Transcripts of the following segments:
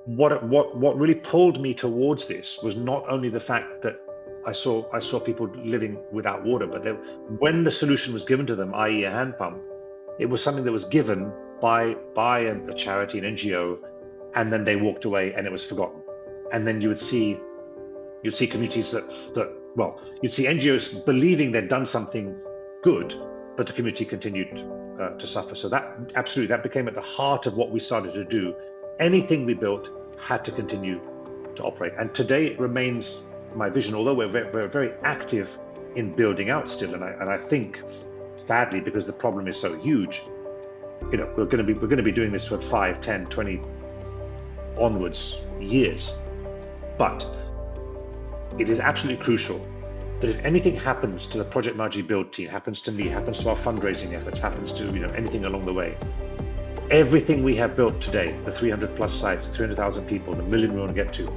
what really pulled me towards this was not only the fact that I saw people living without water, but when the solution was given to them, i.e., a hand pump, it was something that was given by a charity, an NGO, and then they walked away and it was forgotten. And then you'd see communities you'd see NGOs believing they'd done something good, but the community continued to suffer. So that became at the heart of what we started to do. Anything we built had to continue to operate. And today it remains my vision, although we're very active in building out still. And I think, sadly, because the problem is so huge, we're going to be doing this for 5, 10, 20 onwards years. But it is absolutely crucial that if anything happens to the Project Maji build team, happens to me, happens to our fundraising efforts, happens to anything along the way, everything we have built today, the 300 plus sites, the 300,000 people, the million we want to get to,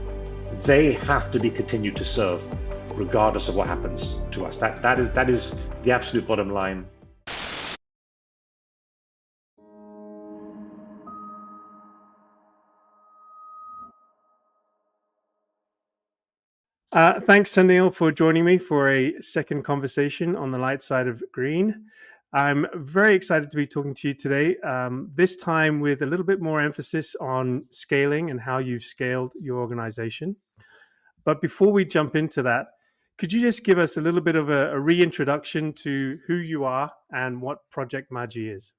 they have to be continued to serve regardless of what happens to us. That is the absolute bottom line. Thanks, Sunil, for joining me for a second conversation on the light side of green. I'm very excited to be talking to you today, this time with a little bit more emphasis on scaling and how you've scaled your organization. But before we jump into that, could you just give us a little bit of a reintroduction to who you are and what Project Maji is?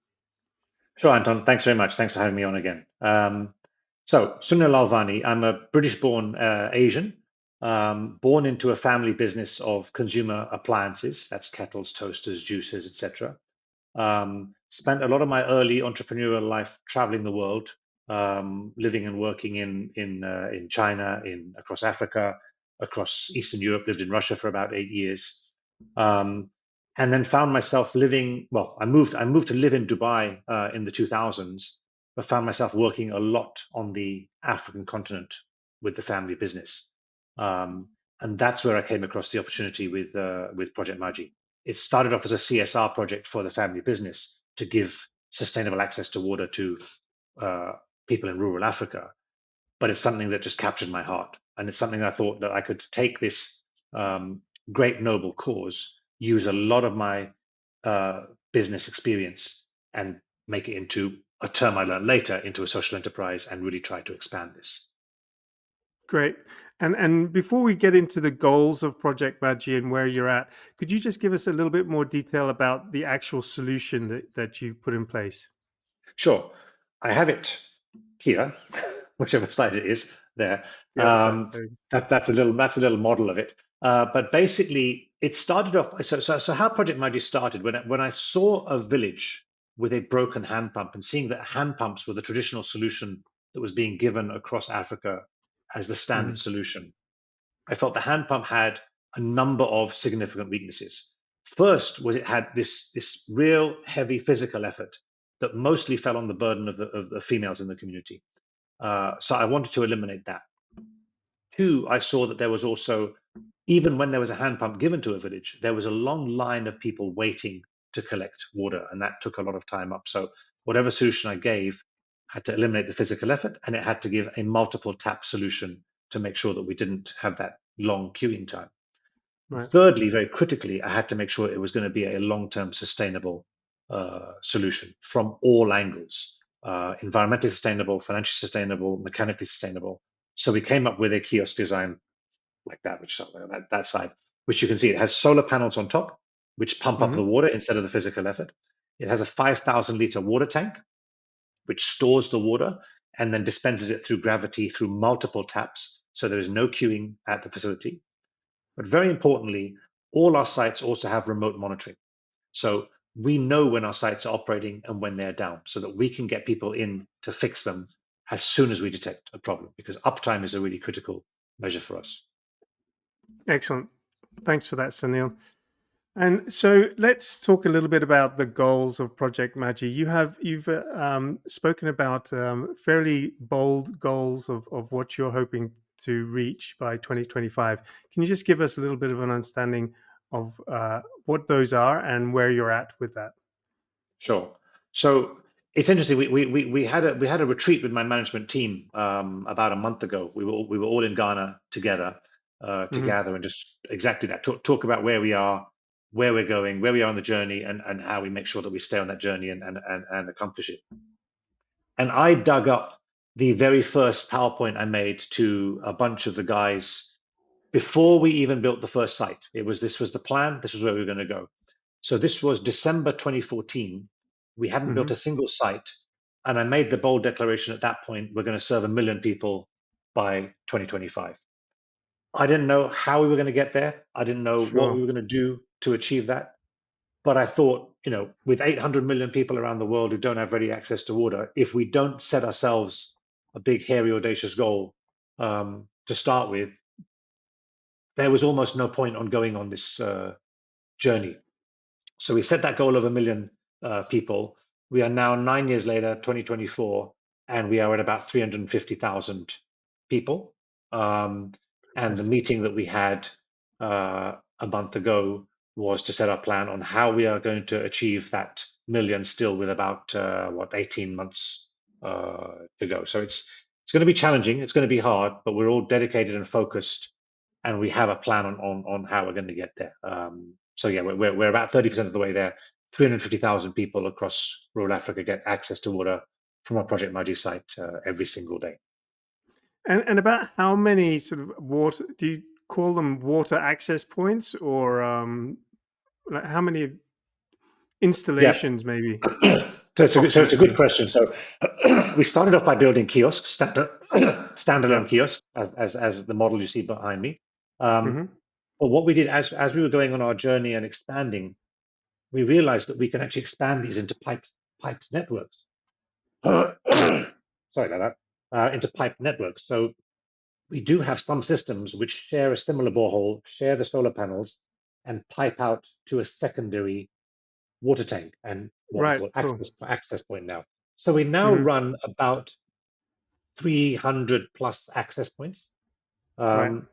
Sure, Anton. Thanks very much. Thanks for having me on again. So, Sunil Lalvani, I'm a British-born Asian, born into a family business of consumer appliances. That's kettles, toasters, juicers, etc. Spent a lot of my early entrepreneurial life traveling the world, living and working in China, across Africa, across Eastern Europe. Lived in Russia for about 8 years, and then found myself living. Well, I moved to live in Dubai in the 2000s, but found myself working a lot on the African continent with the family business, and that's where I came across the opportunity with Project Maji. It started off as a CSR project for the family business to give sustainable access to water to people in rural Africa. But it's something that just captured my heart. And it's something I thought that I could take this great noble cause, use a lot of my business experience and make it into a term I learned later into a social enterprise and really try to expand this. Great. And before we get into the goals of Project Maji and where you're at, could you just give us a little bit more detail about the actual solution that you've put in place? Sure. I have it here, whichever slide it is there. The other side. That's a little model of it. But basically, it started off. So how Project Maji started when I saw a village with a broken hand pump and seeing that hand pumps were the traditional solution that was being given across Africa as the standard solution. I felt the hand pump had a number of significant weaknesses. First was it had this real heavy physical effort that mostly fell on the burden of the females in the community. So I wanted to eliminate that. Two, I saw that there was also, even when there was a hand pump given to a village, there was a long line of people waiting to collect water, and that took a lot of time up. So whatever solution I gave had to eliminate the physical effort, and it had to give a multiple tap solution to make sure that we didn't have that long queuing time. Right. Thirdly, very critically, I had to make sure it was going to be a long-term sustainable solution from all angles, environmentally sustainable, financially sustainable, mechanically sustainable. So we came up with a kiosk design like that, which that side, which you can see it has solar panels on top, which pump up the water instead of the physical effort. It has a 5,000 liter water tank, which stores the water and then dispenses it through gravity through multiple taps. So there is no queuing at the facility. But very importantly, all our sites also have remote monitoring. So we know when our sites are operating and when they're down so that we can get people in to fix them as soon as we detect a problem, because uptime is a really critical measure for us. Excellent. Thanks for that, Sunil. And so let's talk a little bit about the goals of Project Maji. You've spoken about fairly bold goals of what you're hoping to reach by 2025. Can you just give us a little bit of an understanding of what those are and where you're at with that? Sure. So It's interesting. We had a retreat with my management team about a month ago. We were all in Ghana together to Hmm. gather and just exactly that talk about where we are, where we're going, where we are on the journey, and how we make sure that we stay on that journey and accomplish it. And I dug up the very first PowerPoint I made to a bunch of the guys before we even built the first site. This was the plan. This was where we were going to go. So this was December 2014. We hadn't built Hmm. a single site. And I made the bold declaration at that point, we're going to serve 1 million people by 2025. I didn't know how we were going to get there. I didn't know what we Sure. were going to do to achieve that. But I thought, with 800 million people around the world who don't have ready access to water, if we don't set ourselves a big, hairy, audacious goal to start with, there was almost no point on going on this journey. So we set that goal of 1 million people. We are now 9 years later, 2024, and we are at about 350,000 people. And the Fantastic. meeting that we had a month ago was to set our plan on how we are going to achieve that million, still with about 18 months to go. So it's going to be challenging. It's going to be hard, but we're all dedicated and focused, and we have a plan on how we're going to get there. So yeah, we're about 30% of the way there. 350,000 people across rural Africa get access to water from our Project Maji site every single day. And about how many sort of water do you call them, water access points, or like how many Yeah. installations maybe So it's a good approximately? question. So we started off by building kiosks, Yeah. standalone kiosks, as the model you see behind me. Um, Hmm. but what we did as we were going on our journey and expanding, we realized that we can actually expand these into piped networks. Right. Sorry about that. Into piped networks. So we do have some systems which share a similar borehole, share the solar panels, and pipe out to a secondary water tank and what we Right. call Cool. access point now. So we now Hmm. run about 300 plus access points. Right. Um,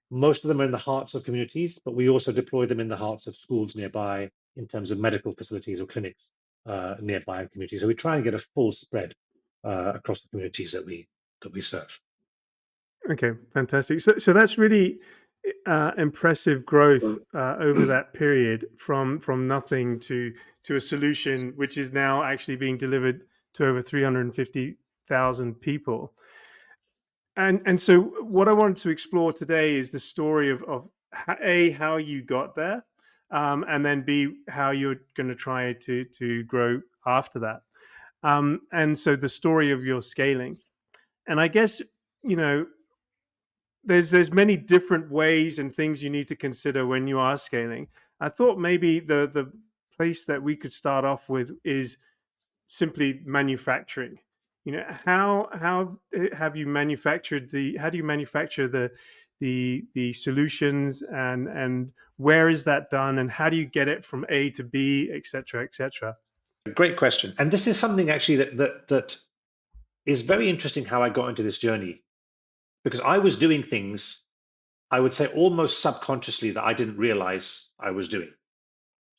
Most of them are in the hearts of communities, but we also deploy them in the hearts of schools nearby in terms of medical facilities or clinics nearby in communities. So we try and get a full spread across the communities that we serve. Okay. Fantastic. So that's really impressive growth over that period from nothing to a solution which is now actually being delivered to over 350,000 people. And so what I wanted to explore today is the story of A, how you got there, and then B, how you're going to try to grow after that. And so the story of your scaling. And I guess, you know, there's many different ways and things you need to consider when you are scaling. I thought maybe the place that we could start off with is simply manufacturing. You know, how have you manufactured the how do you manufacture the solutions, and where is that done, and how do you get it from A to B, etc., etc.? Great question. And this is something actually that is very interesting how I got into this journey, because I was doing things, I would say almost subconsciously, that I didn't realize I was doing.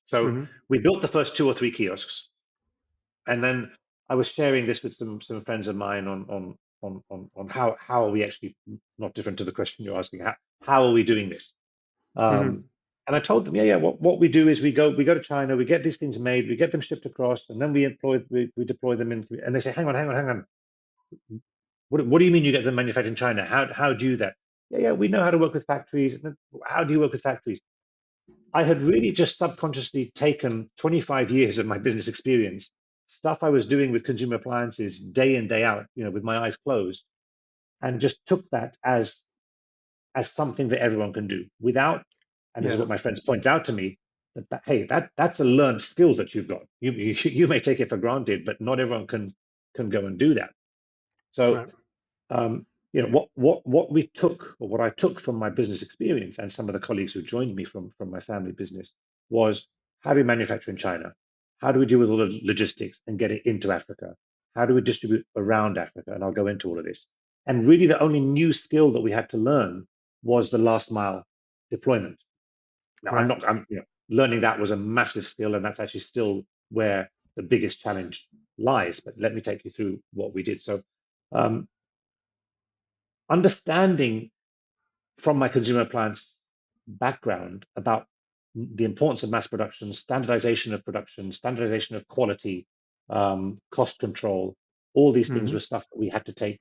So Hmm. we built the first 2 or 3 kiosks, and then I was sharing this with some friends of mine on how are we actually, not different to the question you're asking, how are we doing this? Hmm. Um, and I told them, yeah, what we do is we go to China, we get these things made, we get them shipped across, and then we deploy them in. And they say, hang on, what do you mean you get them manufactured in China? How do you do that? Yeah, we know how to work with factories. How do you work with factories? I had really just subconsciously taken 25 years of my business experience, stuff I was doing with consumer appliances day in, day out, with my eyes closed, and just took that as something that everyone can do without, and this is Yeah. what my friends point out to me, hey, that's a learned skill that you've got. You may take it for granted, but not everyone can go and do that. So Right. um, what we took, or what I took from my business experience and some of the colleagues who joined me from my family business, was how do we manufacture in China? How do we deal with all the logistics and get it into Africa? How do we distribute around Africa? And I'll go into all of this. And really, the only new skill that we had to learn was the last mile deployment. Now, Right. I'm learning that was a massive skill, and that's actually still where the biggest challenge lies, but let me take you through what we did. So understanding from my consumer appliance background about the importance of mass production, standardization of quality, cost control, all these things were stuff that we had to take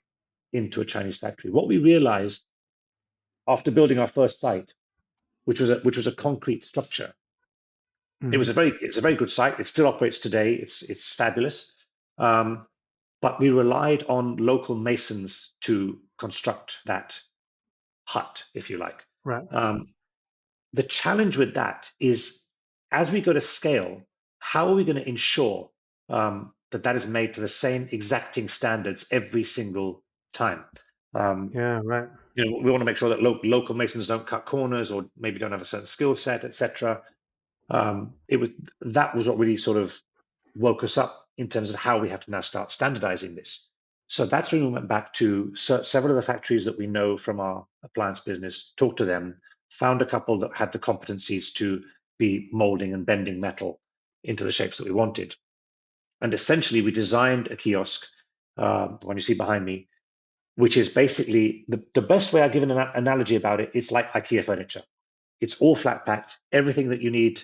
into a Chinese factory. What we realized after building our first site, which was a concrete structure, it's a very good site. It still operates today. It's fabulous. But we relied on local masons to construct that hut, if you like. Right. The challenge with that is, as we go to scale, how are we going to ensure that is made to the same exacting standards every single time? Yeah, right. We want to make sure that local masons don't cut corners or maybe don't have a certain skill set, etc. That was what really sort of woke us up in terms of how we have to now start standardizing this. So that's when we went back to several of the factories that we know from our appliance business, talked to them, found a couple that had the competencies to be molding and bending metal into the shapes that we wanted. And essentially, we designed a kiosk, the one you see behind me, which is basically the best way I give an analogy about it. It's like IKEA furniture. It's all flat packed. Everything that you need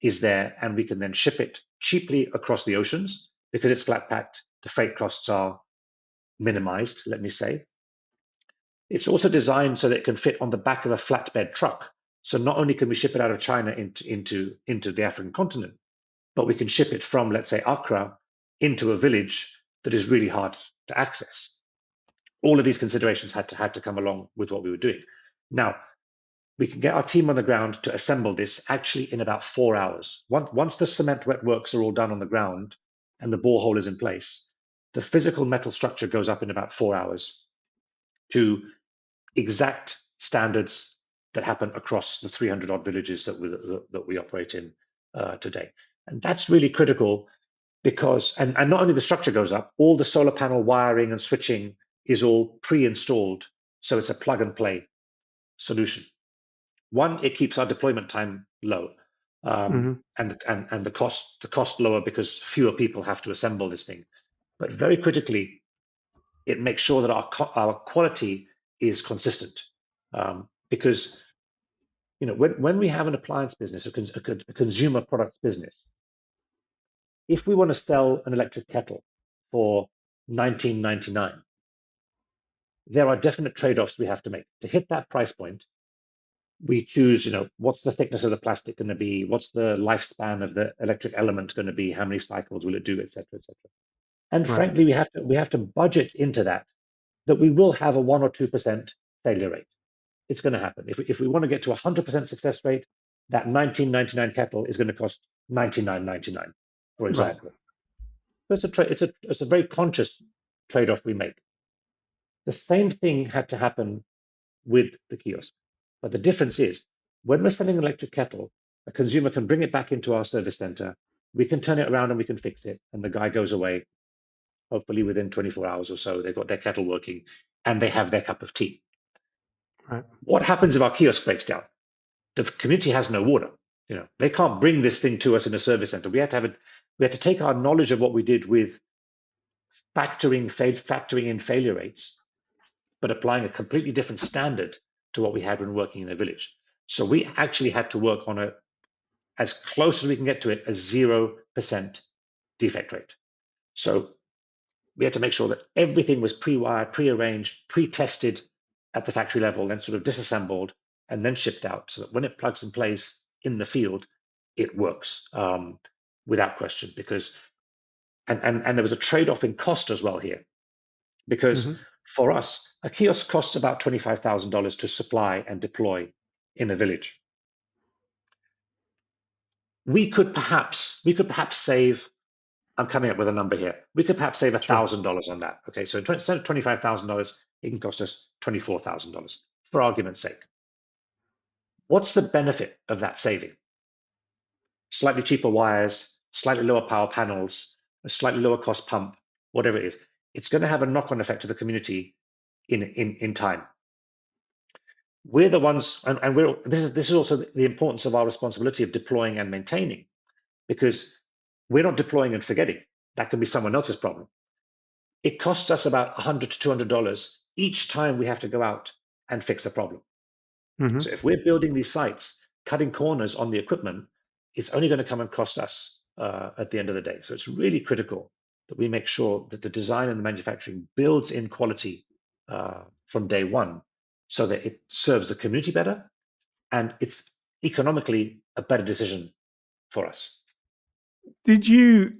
is there, and we can then ship it cheaply across the oceans because it's flat packed. The freight costs are minimized, let me say. It's also designed so that it can fit on the back of a flatbed truck. So not only can we ship it out of China into the African continent, but we can ship it from, let's say, Accra into a village that is really hard to access. All of these considerations had to come along with what we were doing. Now, we can get our team on the ground to assemble this actually in about 4 hours. Once the cement wet works are all done on the ground and the borehole is in place, the physical metal structure goes up in about 4 hours to exact standards that happen across the 300 odd villages that we operate in today. And that's really critical because, and not only the structure goes up, all the solar panel wiring and switching is all pre-installed. So it's a plug and play solution. One, it keeps our deployment time low, and the cost lower because fewer people have to assemble this thing. But very critically, it makes sure that our quality is consistent, because when we have an appliance business, a consumer products business, if we want to sell an electric kettle for $19.99, there are definite trade-offs we have to make to hit that price point. We choose, what's the thickness of the plastic going to be? What's the lifespan of the electric element going to be? How many cycles will it do, et cetera, et cetera. And Right. frankly, we have to budget into that we will have a 1 or 2% failure rate. It's going to happen. If we want to get to 100% success rate, that 1999 kettle is going to cost $99.99, for example. Right. So it's a very conscious trade-off we make. The same thing had to happen with the kiosk. But the difference is, when we're selling an electric kettle, a consumer can bring it back into our service center, we can turn it around and we can fix it, and the guy goes away, hopefully within 24 hours or so, they've got their kettle working, and they have their cup of tea. Right. What happens if our kiosk breaks down? The community has no water. They can't bring this thing to us in a service center. We had to take our knowledge of what we did with factoring in failure rates, but applying a completely different standard to what we had when working in a village. So we actually had to work on as close as we can get to it, a 0% defect rate. So we had to make sure that everything was pre-wired, pre-arranged, pre-tested at the factory level, then sort of disassembled and then shipped out, so that when it plugs and plays in the field, it works without question. Because and there was a trade-off in cost as well here, because for us, a kiosk costs about $25,000 to supply and deploy in a village. We could perhaps save, I'm coming up with a number here, we could perhaps save $1,000 on that. Okay, so instead of $25,000, it can cost us $24,000, for argument's sake. What's the benefit of that saving? Slightly cheaper wires, slightly lower power panels, a slightly lower cost pump, whatever it is. It's going to have a knock-on effect to the community in time. We're the ones, and this is also the importance of our responsibility of deploying and maintaining, because we're not deploying and forgetting. That can be someone else's problem. It costs us about $100 to $200 each time we have to go out and fix a problem. So Hmm. if we're building these sites, cutting corners on the equipment, it's only going to come and cost us at the end of the day. So it's really critical that we make sure that the design and the manufacturing builds in quality from day one so that it serves the community better and it's economically a better decision for us. Did you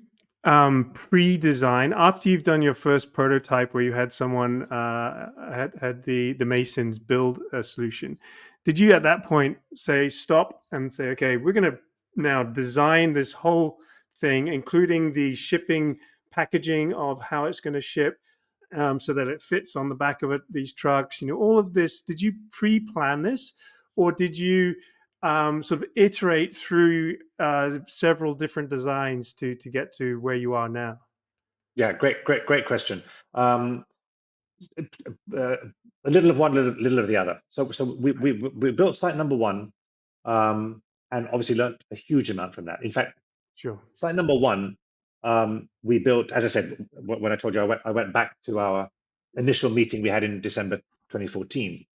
pre-design after you've done your first prototype where you had someone had the masons build a solution? Did you at that point say stop and say, okay, we're going to now design this whole thing, including the shipping, packaging of how it's going to ship, so that it fits on the back of it, these trucks, all of this? Did you pre-plan this, or did you sort of iterate through several different designs to get to where you are now? Yeah, great question. A little of one, little of the other. So we built site number one, and obviously learned a huge amount from that. In fact, Sure. site number one, we built, as I said, when I told you, I went back to our initial meeting we had in December 2014.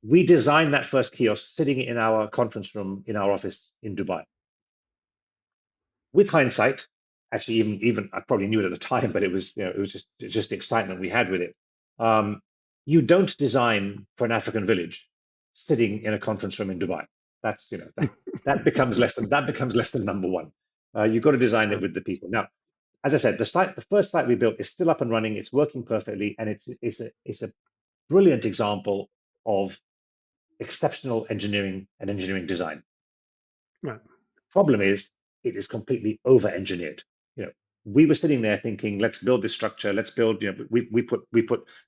We designed that first kiosk sitting in our conference room in our office in Dubai. With hindsight, actually, even I probably knew it at the time, but it was it was just the excitement we had with it. Um, you don't design for an African village sitting in a conference room in Dubai. That's that becomes lesson number one. You've got to design it Sure. with the people. Now, as I said, the first site we built is still up and running. It's working perfectly, and it's a brilliant example of exceptional engineering and engineering design. Right. Problem is, it is completely over-engineered. You know, we were sitting there thinking, let's build this structure. Let's build. We put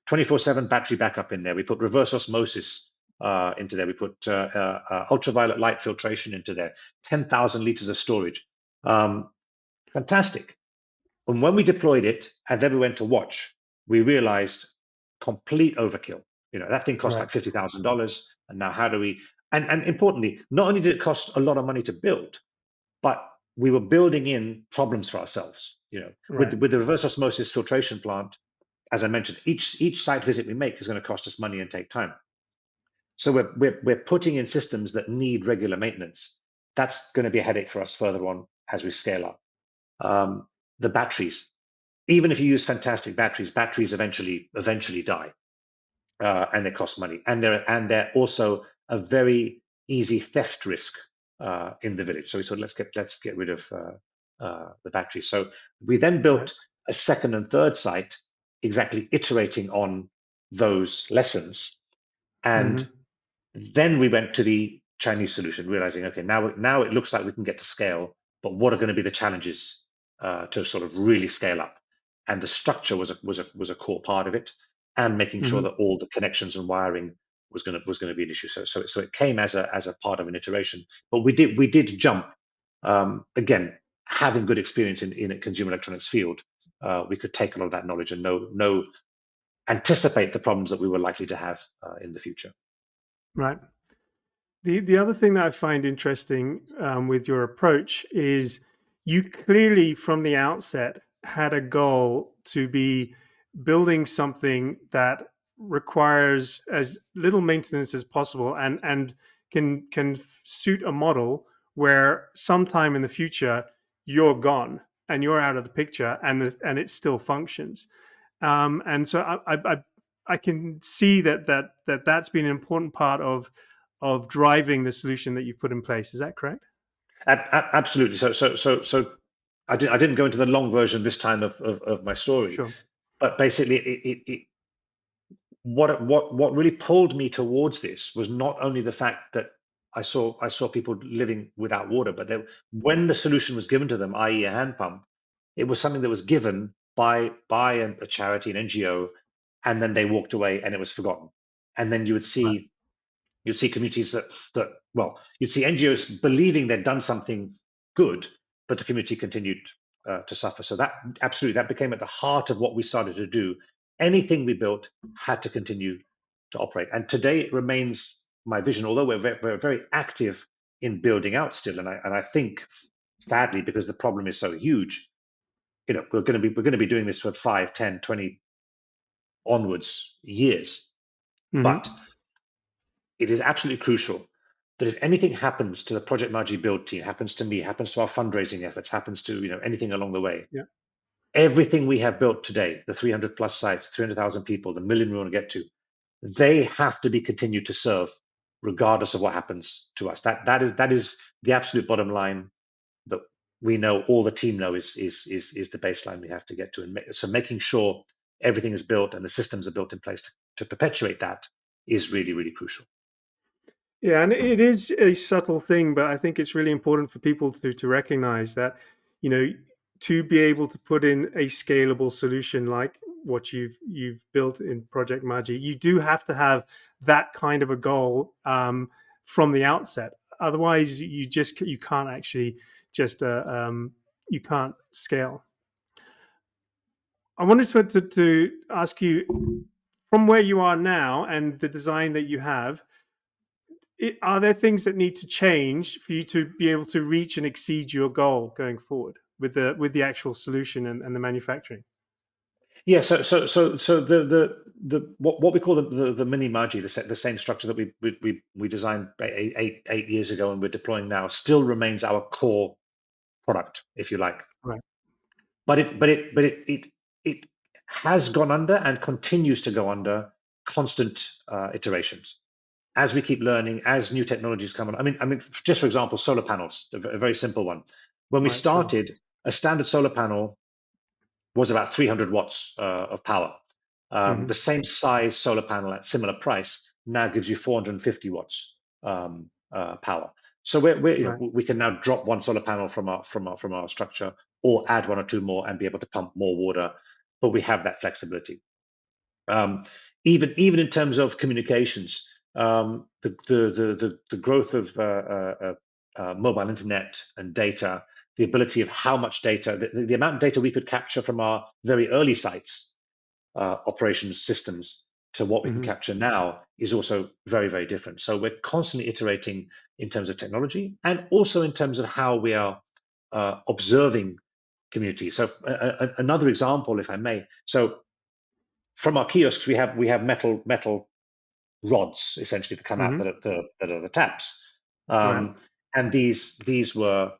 24/7 battery backup in there. We put reverse osmosis into there. We put ultraviolet light filtration into there. 10,000 liters of storage. Fantastic. And when we deployed it, and then we went to watch, we realized complete overkill. That thing cost Right. like $50,000. And now how do we? And importantly, not only did it cost a lot of money to build, but we were building in problems for ourselves. Right. With the reverse osmosis filtration plant, as I mentioned, each site visit we make is going to cost us money and take time. So we're putting in systems that need regular maintenance. That's going to be a headache for us further on as we scale up. The batteries, even if you use fantastic batteries, batteries eventually die, and they cost money, and they're also a very easy theft risk in the village. So we thought, let's get rid of the batteries. So we then Right. built a second and third site, exactly iterating on those lessons, and Hmm. then we went to the Chinese solution, realizing, okay, now it looks like we can get to scale, but what are going to be the challenges to sort of really scale up? And the structure was a core part of it, and making sure Hmm. that all the connections and wiring was going to be an issue. So it came as a part of an iteration, but we did jump again. Having good experience in a consumer electronics field, we could take a lot of that knowledge and know anticipate the problems that we were likely to have in the future. Right. The other thing that I find interesting with your approach is you clearly, from the outset, had a goal to be building something that requires as little maintenance as possible, and can suit a model where sometime in the future you're gone and you're out of the picture, and it still functions. And so I can see that's been an important part of driving the solution that you've put in place. Is that correct? Absolutely. So I didn't go into the long version this time of my story, Sure. but basically, what really pulled me towards this was not only the fact that I saw people living without water, but when the solution was given to them, i.e., a hand pump, it was something that was given by a charity, an NGO, and then they walked away and it was forgotten. And then Right. you'd see communities well, you'd see NGOs believing they'd done something good, but the community continued to suffer. So that became at the heart of what we started to do. Anything we built had to continue to operate. And today it remains my vision, although we're very active in building out still. And I think, sadly, because the problem is so huge, we're going to be doing this for 5, 10, 20 onwards years. But it is absolutely crucial that if anything happens to the Project Maji build team, happens to me, happens to our fundraising efforts, happens to anything along the way, Yeah. everything we have built today, the 300 plus sites, 300,000 people, the million we want to get to, they have to be continued to serve regardless of what happens to us. That is the absolute bottom line that we know, all the team know is the baseline we have to get to. And so making sure everything is built and the systems are built in place to perpetuate that is really, really crucial. Yeah, and it is a subtle thing, but I think it's really important for people to recognize that, you know, to be able to put in a scalable solution like what you've built in Project Maji, you do have to have that kind of a goal from the outset. Otherwise, you can't actually just you can't scale. I wanted to ask you, from where you are now and the design that you have, are there things that need to change for you to be able to reach and exceed your goal going forward with the actual solution and the manufacturing? Yeah, so the what we call the mini Maji, the same structure that we designed 8 years ago and we're deploying now, still remains our core product, if you like. Right. But it has gone under and continues to go under constant iterations as we keep learning, as new technologies come on. I mean, just for example, solar panels, a very simple one. When we Right. Sure. started, a standard solar panel was about 300 watts of power. The same size solar panel at similar price now gives you 450 watts power. So Right. we can now drop one solar panel from our structure, or add one or two more and be able to pump more water, but we have that flexibility. Even in terms of communications, the growth of mobile internet and data, the ability of how much data, the amount of data we could capture from our very early sites, operations systems, to what we can capture now is also very, very different. So we're constantly iterating in terms of technology and also in terms of how we are observing community. So another example, if I may. So from our kiosks, we have metal rods essentially that come out that are the taps, Right. and these are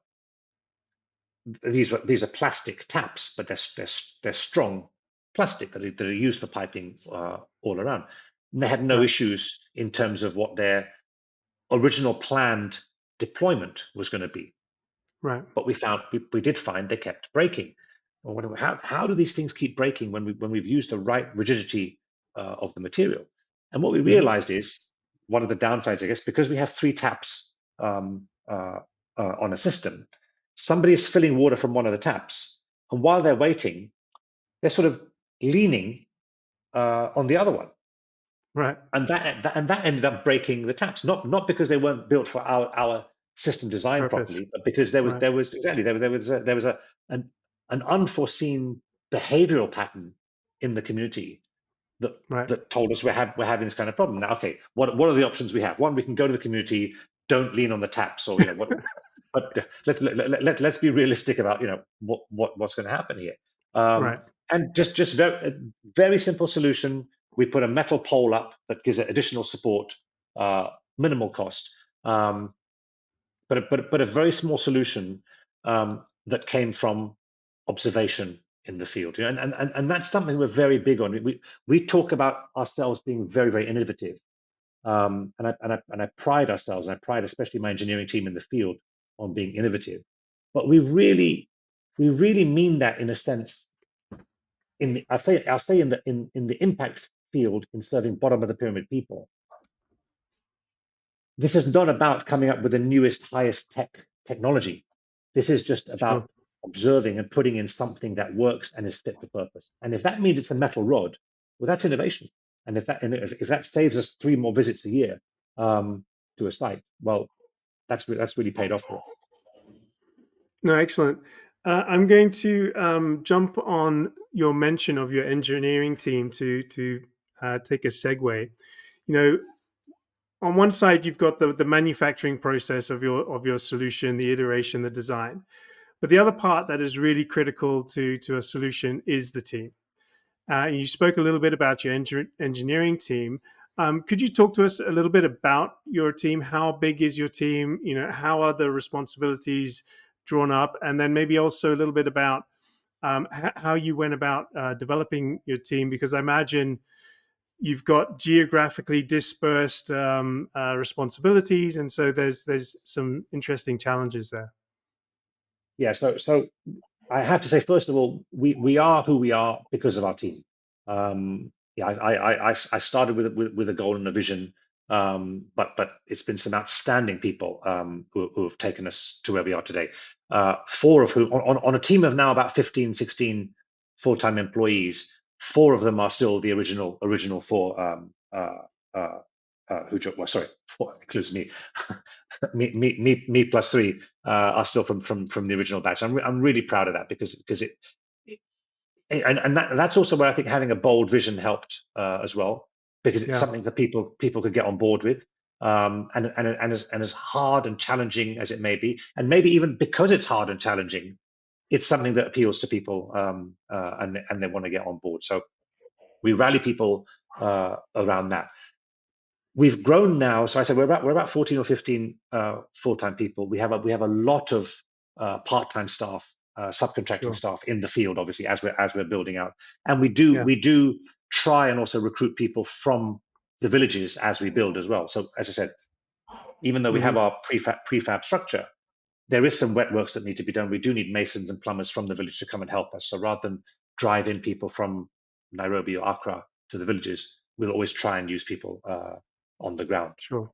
plastic taps, but they're strong plastic that are used for piping all around. And they had no Right. issues in terms of what their original planned deployment was going to be. Right. But we did find they kept breaking. How do these things keep breaking when we've used the right rigidity of the material? And what we realized is one of the downsides, I guess, because we have three taps on a system, somebody is filling water from one of the taps, and while they're waiting, they're sort of leaning on the other one, Right. and that ended up breaking the taps. Not because they weren't built for our system design Purpose. properly, but because there was Right. an unforeseen behavioral pattern in the community that Right. told us we're having this kind of problem. Now, okay, what are the options we have? One, we can go to the community, don't lean on the taps, or what. But let's be realistic about what's going to happen here. Right. And just very simple solution. We put a metal pole up that gives it additional support, minimal cost, but a very small solution that came from observation in the field. And that's something we're very big on. We talk about ourselves being very, very innovative, and I pride ourselves, and I pride especially my engineering team in the field on being innovative. But we really mean that in a sense. I'll say in the impact field, in serving bottom of the pyramid people. This is not about coming up with the newest, highest technology. This is just Sure. about observing and putting in something that works and is fit for purpose. And if that means it's a metal rod, well, that's innovation. And if that saves us 3 more visits a year to a site, well, that's really paid off for us. No, excellent. I'm going to jump on your mention of your engineering team to take a segue. You know, on one side, you've got the manufacturing process of your solution, the iteration, the design. But the other part that is really critical to a solution is the team. You spoke a little bit about your engineering team. Could you talk to us a little bit about your team? How big is your team? How are the responsibilities drawn up? And then maybe also a little bit about how you went about developing your team, because I imagine you've got geographically dispersed responsibilities, and so there's some interesting challenges there. Yeah, so I have to say, first of all, we are who we are because of our team. Yeah, I started with a goal and a vision, but it's been some outstanding people who have taken us to where we are today. Four of whom, on a team of now about 15, 16 full-time employees, four of them are still the original four. Well, sorry, four includes me. me plus three are still from the original batch. I'm really proud of that because it and that's also where I think having a bold vision helped as well, because it's Yeah, something that people could get on board with. And as hard and challenging as it may be, and maybe even because it's hard and challenging, it's something that appeals to people, and they want to get on board. So we rally people around that. We've grown now, so I said we're about 14 or 15 full-time people. We have a lot of part-time staff, subcontracting sure. staff in the field, obviously, as we're building out. And we do try and also recruit people from the villages as we build as well. So as I said, even though we Hmm. have our prefab structure, there is some wet works that need to be done. We do need masons and plumbers from the village to come and help us. So rather than drive in people from Nairobi or Accra to the villages, we'll always try and use people on the ground. Sure.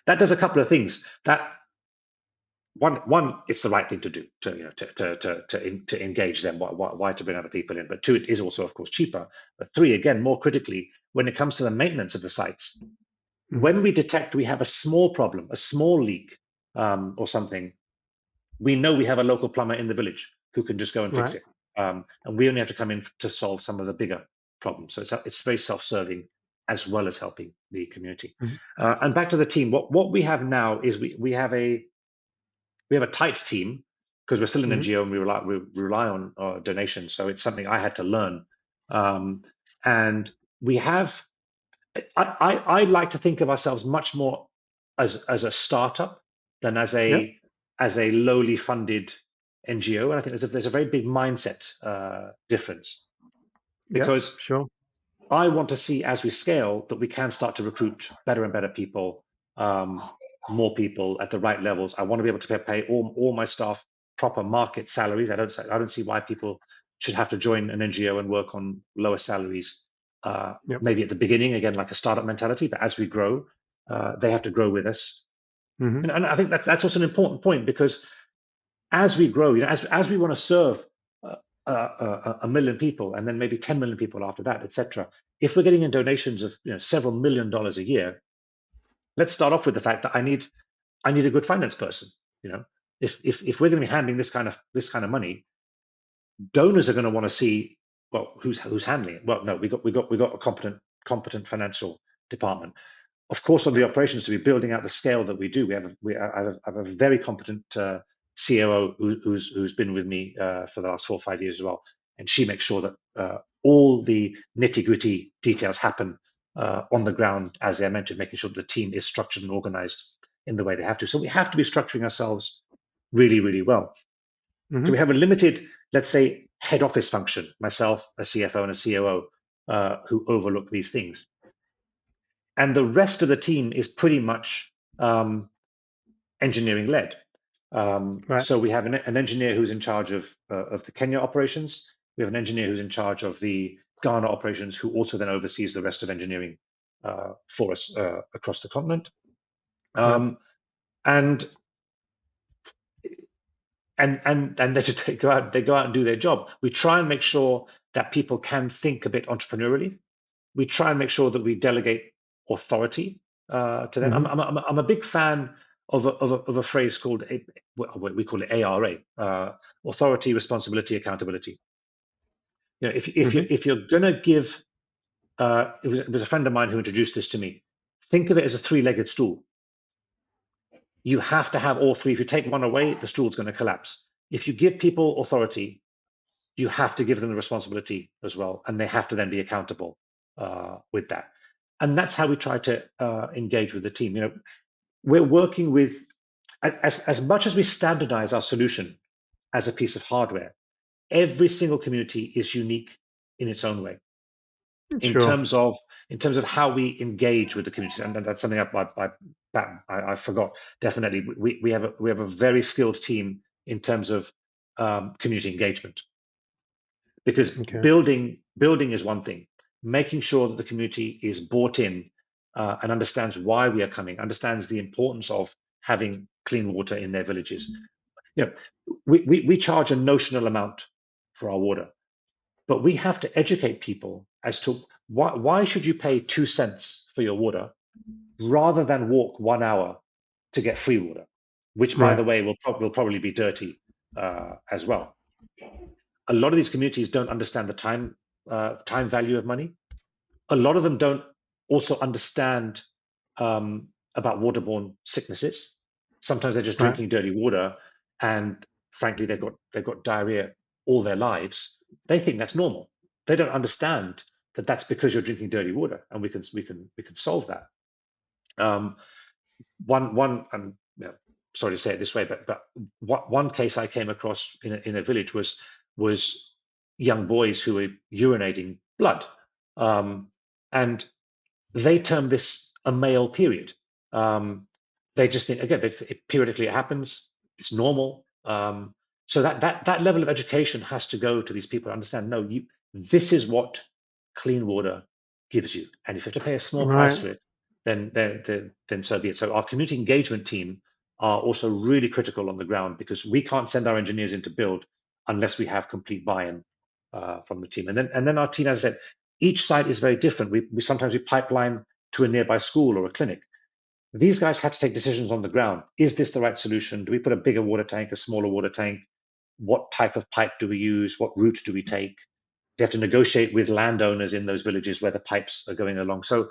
That does a couple of things. That one, it's the right thing to do to engage them. Why to bring other people in? But two, it is also, of course, cheaper. But three, again, more critically, when it comes to the maintenance of the sites, Hmm. when we detect we have a small problem, a small leak, or something, we know we have a local plumber in the village who can just go and fix Right. it. And we only have to come in to solve some of the bigger problems. So it's very self-serving as well as helping the community. Mhm. And back to the team, what we have now is we have a tight team because we're still an Mhm. NGO and we rely on donations. So it's something I had to learn. And we have, I like to think of ourselves much more as a startup than as Yep. a lowly funded NGO. And I think there's a very big mindset difference, Yep. because Sure. I want to see as we scale that we can start to recruit better and better people, um, more people at the right levels. I want to be able to pay all my staff proper market salaries. I don't see why people should have to join an NGO and work on lower salaries. Yep. Maybe at the beginning, again, like a startup mentality, but as we grow, they have to grow with us. Hmm. And I think that's also an important point, because as we grow, as we want to serve a million people and then maybe 10 million people after that, etc. If we're getting in donations of several $1 million a year, let's start off with the fact that I need a good finance person. You know, if we're going to be handling this kind of money, donors are going to want to see, well, who's handling it. Well, no, we got a competent financial department. Of course, on the Yep. operations, to be building out the scale that we do, I have a very competent COO who's been with me for the last 4 or 5 years as well, and she makes sure that all the nitty-gritty details happen on the ground as they're meant to, making sure that the team is structured and organized in the way they have to. So we have to be structuring ourselves really, really well. So we Hmm. have a limited, let's say, head office function, myself, a CFO, and a COO who overlook these things. And the rest of the team is pretty much engineering led. Right. So we have an engineer who's in charge of the Kenya operations. We have an engineer who's in charge of the Ghana operations, who also then oversees the rest of engineering for us across the continent. Yep. Um, and they go out and do their job. We try and make sure that people can think a bit entrepreneurially. We try and make sure that we delegate authority to them. Hmm. I'm a big fan of a phrase called we call it ARA, authority, responsibility, accountability. Hmm. If you're gonna give, it was a friend of mine who introduced this to me. Think of it as a three-legged stool. You have to have all three. If you take one away, the stool's going to collapse. if you give people authority, you have to give them the responsibility as well, and they have to then be accountable with that. And that's how we try to engage with the team. We're working with, as much as we standardize our solution as a piece of hardware, every single community is unique in its own way. In Sure. terms of how we engage with the communities, and that's something I forgot. Definitely, we have a very skilled team in terms of community engagement, because Okay. building is one thing. Making sure that the community is bought in and understands why we are coming, understands the importance of having clean water in their villages. We charge a notional amount for our water, but we have to educate people as to why should you pay 2 cents for your water rather than walk 1 hour to get free water, which, by Right. the way, will probably be dirty as well. A lot of these communities don't understand the time value of money. A lot of them don't also understand about waterborne sicknesses. Sometimes they're just drinking dirty water, and frankly, they've got diarrhea all their lives. They think that's normal. They don't understand that that's because you're drinking dirty water, and we can solve that. I'm sorry to say it this way, but one case I came across in a village was young boys who were urinating blood, and they term this a male period. They just think, again, periodically it happens. It's normal. So that level of education has to go to these people to understand. No, this is what clean water gives you, and if you have to pay a small price for it, then so be it. So our community engagement team are also really critical on the ground, because we can't send our engineers in to build unless we have complete buy-in from the team. And then our team, as I said, each site is very different. We sometimes pipeline to a nearby school or a clinic. These guys have to take decisions on the ground. Is this the right solution? Do we put a bigger water tank, a smaller water tank? What type of pipe do we use? What route do we take? They have to negotiate with landowners in those villages where the pipes are going along. So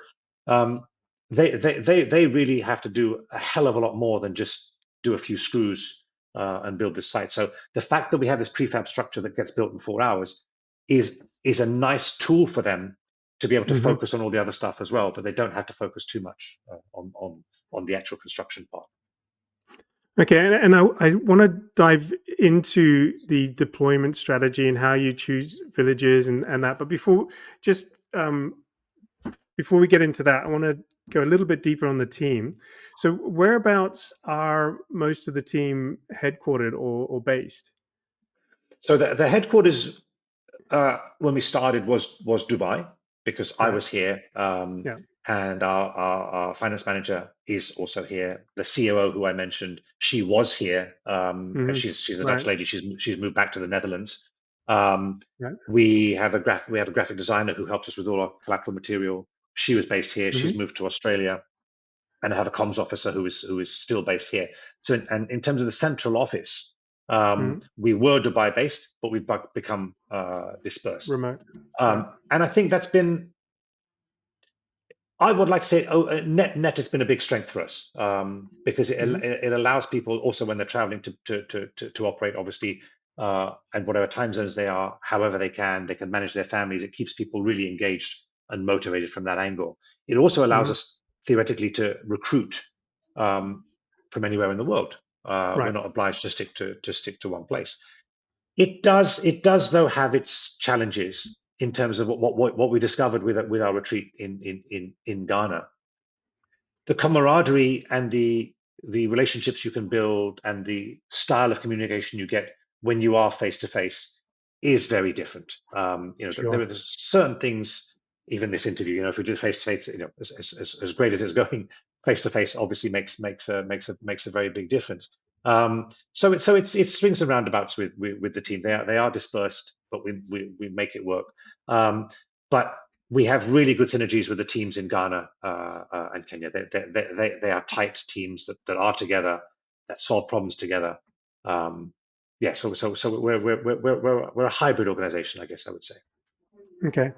they really have to do a hell of a lot more than just do a few screws and build this site. So the fact that we have this prefab structure that gets built in 4 hours is a nice tool for them to be able to focus on all the other stuff as well, but they don't have to focus too much on the actual construction part. Okay, and I want to dive into the deployment strategy and how you choose villages and that. But before we get into that, I want to go a little bit deeper on the team. So whereabouts are most of the team headquartered or based? So the headquarters when we started was Dubai, because I was here, and our finance manager is also here. The COO, who I mentioned, she was here. She's a Dutch lady. She's moved back to the Netherlands. We have a graphic designer who helped us with all our collateral material. She was based here. She's moved to Australia. And I have a comms officer who is still based here. So, and in terms of the central office, we were Dubai based, but we've become dispersed. Remote. And I think that's been, I would like to say, net it's been a big strength for us, because it allows people also, when they're traveling, to operate, obviously, and whatever time zones they are, however they can manage their families. It keeps people really engaged and motivated from that angle. It also allows us theoretically to recruit from anywhere in the world. We're not obliged to stick to one place. It does though have its challenges in terms of what we discovered with our retreat in Ghana. The camaraderie and the relationships you can build and the style of communication you get when you are face to face is very different. There are certain things. Even this interview, if we do face to face, as great as it's going, face to face obviously makes a very big difference. So it's swings and roundabouts with the team. They are dispersed, but we make it work. But we have really good synergies with the teams in Ghana and Kenya. They are tight teams that are together, that solve problems together. So we're a hybrid organization, I guess I would say. Okay.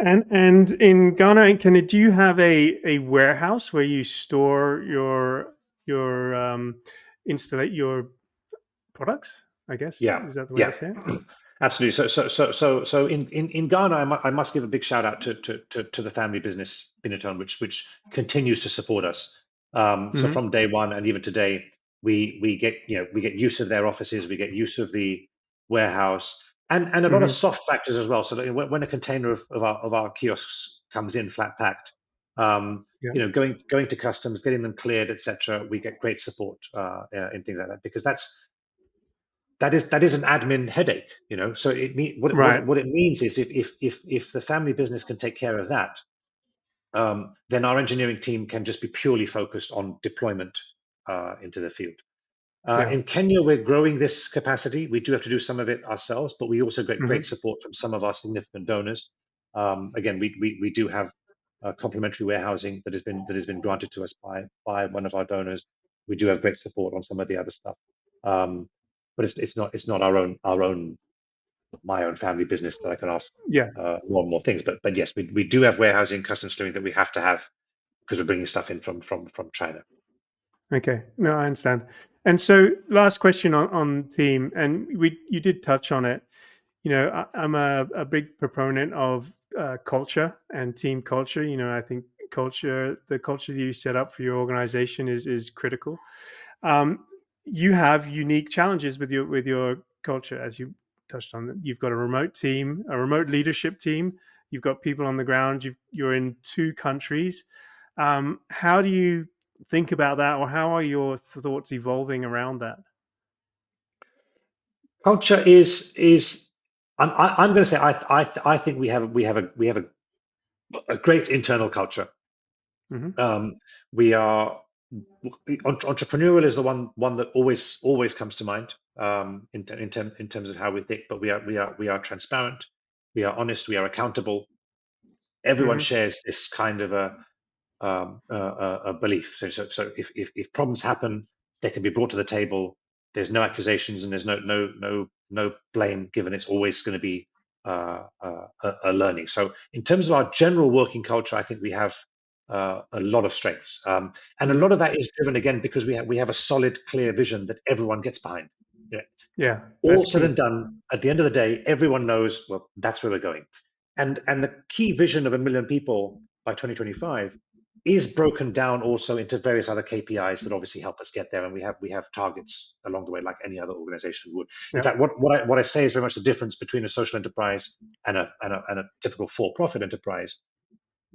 And in Ghana and Kenya, do you have a warehouse where you store your installate your products? I guess. Yeah, Is that the way to yeah, say it? absolutely. So in Ghana, I must give a big shout out to the family business Binatone, which continues to support us. So Hmm. from day one and even today, we get we get use of their offices, we get use of the warehouse, and a lot of Hmm. soft factors as well. So that when a container of our kiosks comes in flat packed, Yeah. going to customs, getting them cleared, etc., we get great support in things like that, because that is an admin headache. So Right. what it means is, if the family business can take care of that, then our engineering team can just be purely focused on deployment into the field. Yeah. In Kenya, we're growing this capacity. We do have to do some of it ourselves, but we also get great Hmm. support from some of our significant donors. Again, we do have complementary warehousing that has been granted to us by one of our donors. We do have great support on some of the other stuff, um, but it's not our own my own family business that I can ask Yeah. more and more things. But yes, we do have warehousing, customs clearing that we have to have, because we're bringing stuff in from China. Okay. No, I understand. And so, last question on team, and you did touch on it. I'm a big proponent of culture and team culture. I think the culture that you set up for your organization is critical. Um, you have unique challenges with your culture, as you touched on. You've got a remote team, a remote leadership team. You've got people on the ground. You're in 2 countries. How do you think about that, or how are your thoughts evolving around that? Culture is I'm going to say, I think we have a great internal culture. Hmm. Um, we are Entrepreneurial is the one that always comes to mind, in terms of how we think. But we are transparent, we are honest, we are accountable. Everyone Hmm. shares this kind of a belief. So if problems happen, they can be brought to the table. There's no accusations, and there's no blame given. It's always going to be a learning. So in terms of our general working culture, I think we have a lot of strengths, and a Hmm. lot of that is driven, again, because we have a solid, clear vision that everyone gets behind. Yeah, Yeah, all that's said key. and done, at the end of the day, everyone knows, well, that's where we're going. And the key vision of 1 million people by 2025 is broken down also into various other KPIs that obviously help us get there. And we have targets along the way, like any other organization would. In Yeah. fact, what I say is very much the difference between a social enterprise and a typical for-profit enterprise.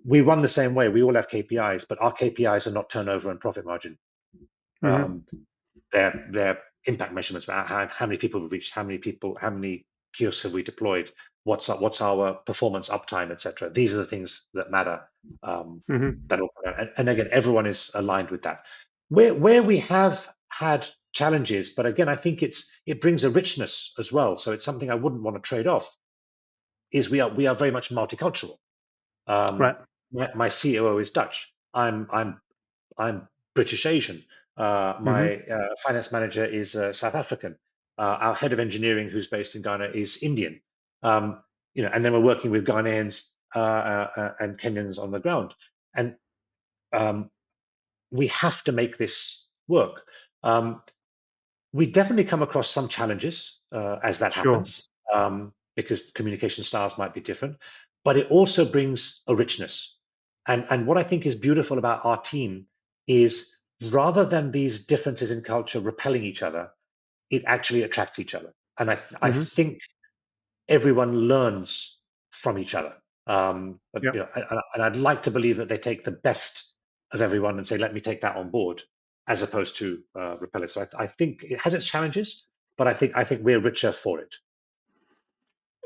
We run the same way. We all have KPIs, but our KPIs are not turnover and profit margin. Hmm. Um, their impact measurements about how many people we've reached, how many kiosks have we deployed, what's our performance uptime, etc. These are the things that matter. Hmm. And again, everyone is aligned with that. Where we have had challenges, but again, I think it brings a richness as well. So it's something I wouldn't want to trade off. Is we are very much multicultural. Um, Right. my COO is Dutch. I'm British Asian. Hmm. My finance manager is South African. Our head of engineering, who's based in Ghana, is Indian. Um, and then we're working with Ghanaians and Kenyans on the ground, and um, we have to make this work. Um, we definitely come across some challenges as that Sure. happens, because communication styles might be different, but it also brings a richness. And what I think is beautiful about our team is, rather than these differences in culture repelling each other, it actually attracts each other. And I Hmm. think everyone learns from each other. But Yeah. and I'd like to believe that they take the best of everyone and say, "Let me take that on board," as opposed to repel it. So I think it has its challenges, but I think we're richer for it.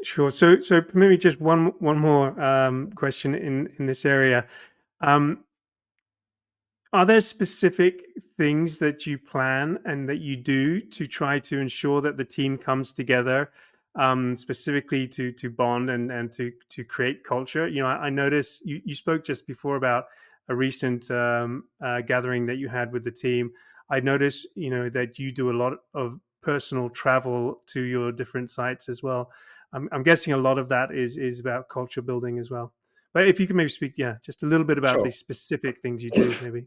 Sure. So maybe just one more question in this area. Um, Are there specific things that you plan and that you do to try to ensure that the team comes together, specifically to bond and to create culture? I noticed you spoke just before about a recent gathering that you had with the team. I noticed, that you do a lot of personal travel to your different sites as well. I'm guessing a lot of that is about culture building as well. But if you can maybe speak, yeah, just a little bit about the Sure. specific things you do, maybe.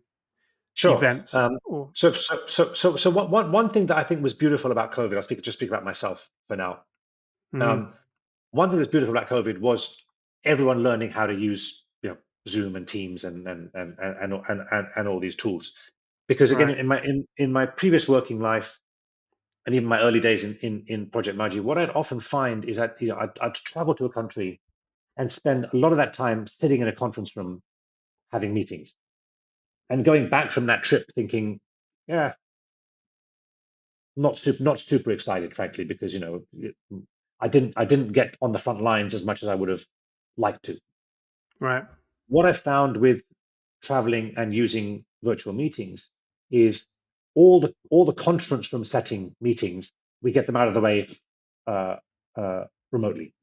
Sure. events? Or So one thing that I think was beautiful about COVID, just speak about myself for now. hmm Um, One thing that's beautiful about COVID was everyone learning how to use, Zoom and Teams and all these tools. Because again, right, in my previous working life and even my early days in Project Maji, what I'd often find is that I'd travel to a country and spend a lot of that time sitting in a conference room having meetings and going back from that trip thinking, yeah, not super excited, frankly, because I didn't get on the front lines as much as I would have liked to. right, What I found with traveling and using virtual meetings is all the conference room setting meetings, we get them out of the way uh, remotely.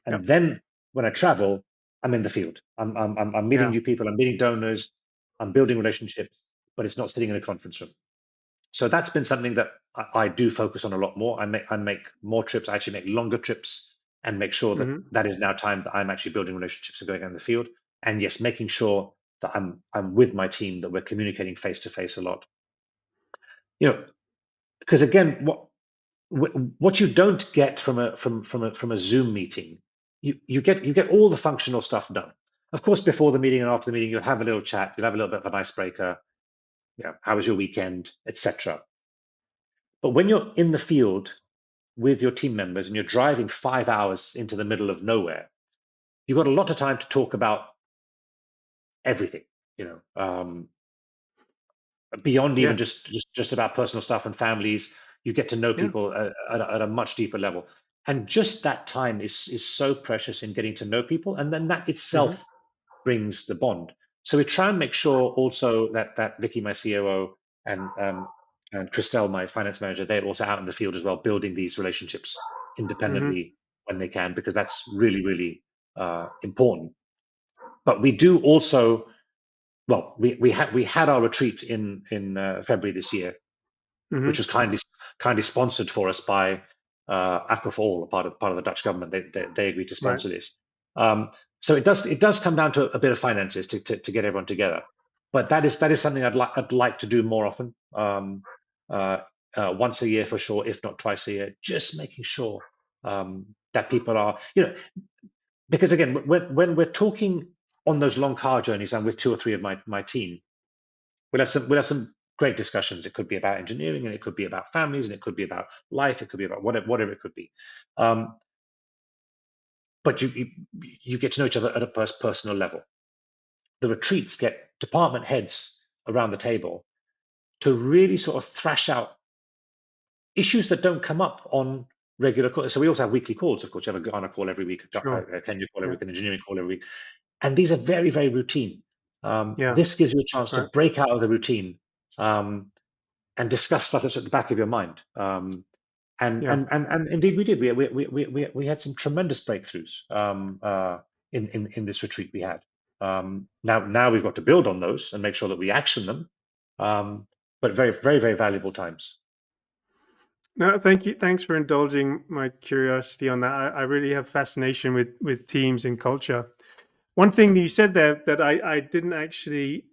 yeah, And then when I travel, I'm in the field. I'm meeting yeah, new people. I'm meeting donors. I'm building relationships, but it's not sitting in a conference room. So that's been something that I do focus on a lot more. I make more trips. I actually make longer trips and make sure that hmm that is now time that I'm actually building relationships and going out in the field. And yes, making sure that I'm with my team, that we're communicating face to face a lot. You know, because again, what you don't get from a Zoom meeting, you get all the functional stuff done. Of course, before the meeting and after the meeting, you'll have a little chat. You'll have a little bit of an icebreaker. How was your weekend, etc. But when you're in the field with your team members and you're driving 5 hours into the middle of nowhere, you've got a lot of time to talk about everything, you know, beyond even yeah, just about personal stuff and families. You get to know yeah, people at a much deeper level. And just that time is so precious in getting to know people. And then that hmm itself brings the bond. So we try and make sure also that Vicky, my COO, and Christelle, my finance manager, they're also out in the field as well, building these relationships hmm independently when they can, because that's really, really important. But we do also, well, we had our retreat in February this year, which hmm was kindly sponsored for us by Aqua for All, a part of the Dutch government. They agreed to right, sponsor this. So it does come down to a bit of finances to get everyone together, but that is something I'd like to do more often, uh, once a year for sure, if not twice a year, just making sure that people are, because again, when we're talking on those long car journeys, I'm with two or three of my team. We'll have some great discussions. It could be about engineering, and it could be about families, and it could be about life. It could be about whatever it could be. Um, but you get to know each other at a personal level. The retreats get department heads around the table to really sort of thrash out issues that don't come up on regular calls. So we also have weekly calls. Of course, you have a Ghana call every week, sure, a Kenya call every yeah, week, an engineering call every week, and these are very, very routine. yeah, This gives you a chance to right, break out of the routine, and discuss stuff that's at the back of your mind. And, yeah. and and and indeed we did. We had some tremendous breakthroughs in this retreat we had. Now we've got to build on those and make sure that we action them. But very, very, very valuable times. No, thank you. Thanks for indulging my curiosity on that. I really have fascination with teams and culture. One thing that you said there that I didn't actually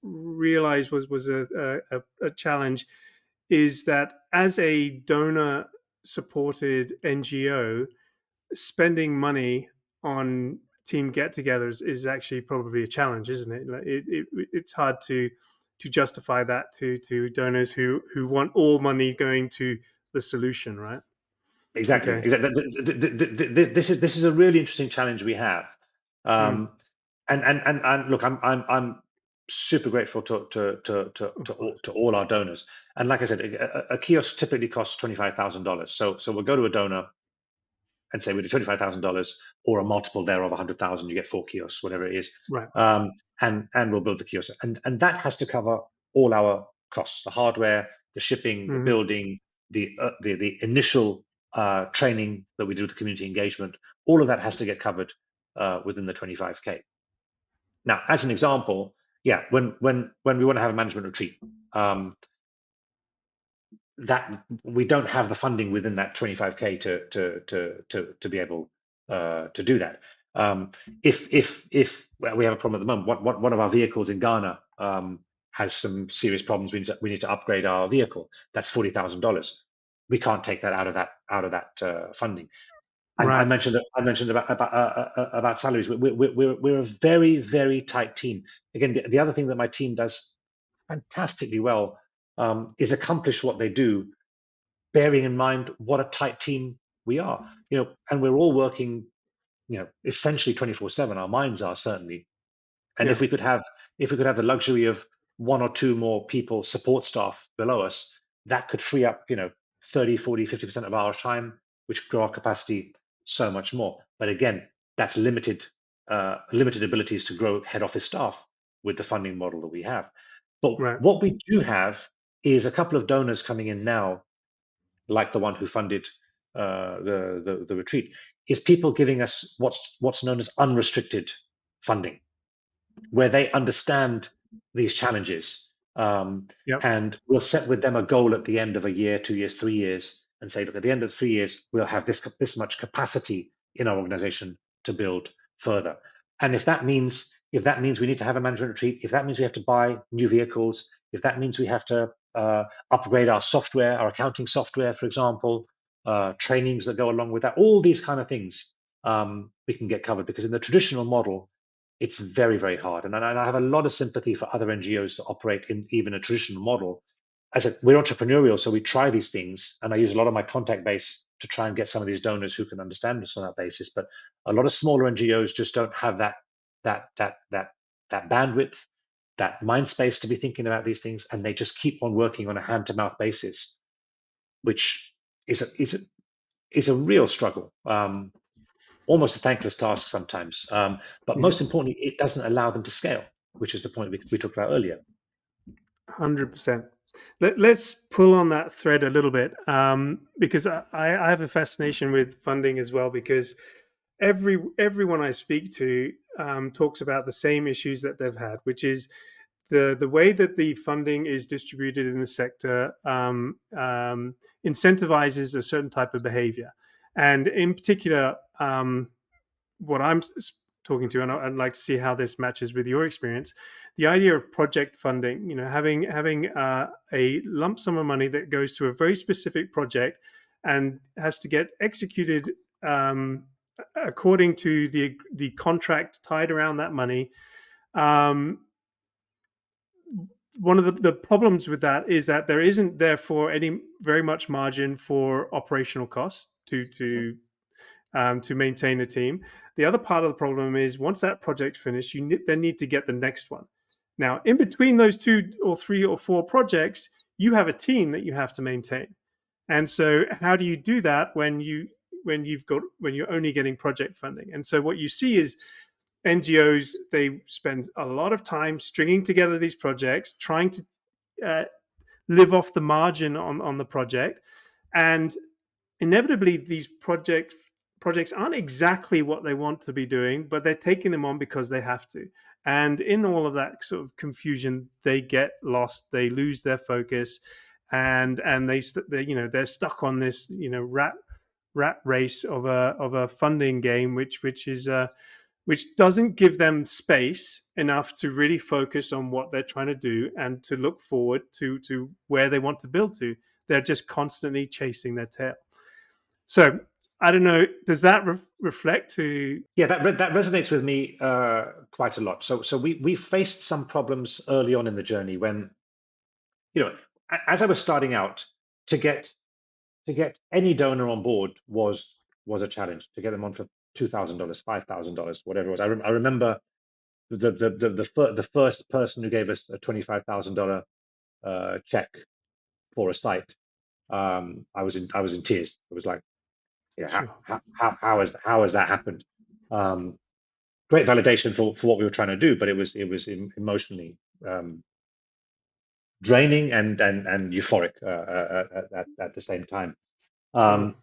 realize was a challenge is that as a donor supported NGO, spending money on team get-togethers is actually probably a challenge, isn't it? Like it's hard to justify that to donors who want all money going to the solution, right? Exactly. Okay. Exactly. This is a really interesting challenge we have. Mm, Um, and look, I'm super grateful of course. to all our donors. And like I said, a kiosk typically costs $25,000. So we'll go to a donor and say we do $25,000 or a multiple there of 100,000. You get 4 kiosks, whatever it is, Right. um, and we'll build the kiosk. And that has to cover all our costs: the hardware, the shipping, the hmm building, the initial training that we do, the community engagement. All of that has to get covered within the 25K. Now, as an example, yeah, when we want to have a management retreat, that we don't have the funding within that 25K to be able to do that. If well, we have a problem at the moment, one of our vehicles in Ghana has some serious problems. We need to upgrade our vehicle. That's $40,000. We can't take that out of that funding. I Right. mentioned about salaries. We're a very, very tight team. Again, the other thing that my team does fantastically well is accomplish what they do, bearing in mind what a tight team we are. And we're all working, essentially 24/7. Our minds are, certainly. And Yeah. if we could have the luxury of one or two more people, support staff below us, that could free up, 30, 40, 50% of our time, which could grow our capacity so much more. But again, that's limited abilities to grow head office staff with the funding model that we have. But Right. what we do have is a couple of donors coming in now, like the one who funded the retreat, is people giving us what's known as unrestricted funding, where they understand these challenges. Yep. And we'll set with them a goal at the end of a year, 2 years, 3 years, and say, look, at the end of 3 years, we'll have this much capacity in our organization to build further. And if that means we need to have a management retreat, if that means we have to buy new vehicles, if that means we have to upgrade our software, our accounting software, for example, trainings that go along with that, all these kind of things we can get covered, because in the traditional model, it's very, very hard. And I have a lot of sympathy for other NGOs that operate in even a traditional model. As we're entrepreneurial, so we try these things, and I use a lot of my contact base to try and get some of these donors who can understand us on that basis. But a lot of smaller NGOs just don't have that bandwidth, that mind space to be thinking about these things, and they just keep on working on a hand-to-mouth basis, which is a real struggle. Almost a thankless task sometimes. But most importantly, it doesn't allow them to scale, which is the point we talked about earlier. 100%. Let's pull on that thread a little bit, because I have a fascination with funding as well, because everyone I speak to talks about the same issues that they've had, which is the way that the funding is distributed in the sector incentivizes a certain type of behavior. And in particular, what I'm talking to, and I'd like to see how this matches with your experience, the idea of project funding, having a lump sum of money that goes to a very specific project and has to get executed according to the contract tied around that money. One of the problems with that is that there isn't therefore any very much margin for operational costs to maintain a team. The other part of the problem is once that project's finished, you then need to get the next one. Now, in between those 2 or 3 or 4 projects, you have a team that you have to maintain. And so, how do you do that when you're only getting project funding? And so, what you see is NGOs, they spend a lot of time stringing together these projects, trying to live off the margin on the project, and inevitably these projects aren't exactly what they want to be doing, but they're taking them on because they have to. And in all of that sort of confusion, they get lost, they lose their focus, and they're stuck on this rat race of a funding game, which doesn't give them space enough to really focus on what they're trying to do and to look forward to where they want to build to. They're just constantly chasing their tail. So I don't know, does that reflect to? Yeah, that resonates with me quite a lot. So we faced some problems early on in the journey when, as I was starting out, to get any donor on board was a challenge. To get them on for $2,000, $5,000, whatever it was. I remember the first person who gave us a $25,000 check for a site. I was in tears. It was like, Sure. how has that happened? Great validation for what we were trying to do, but it was emotionally draining and euphoric at the same time. Sure.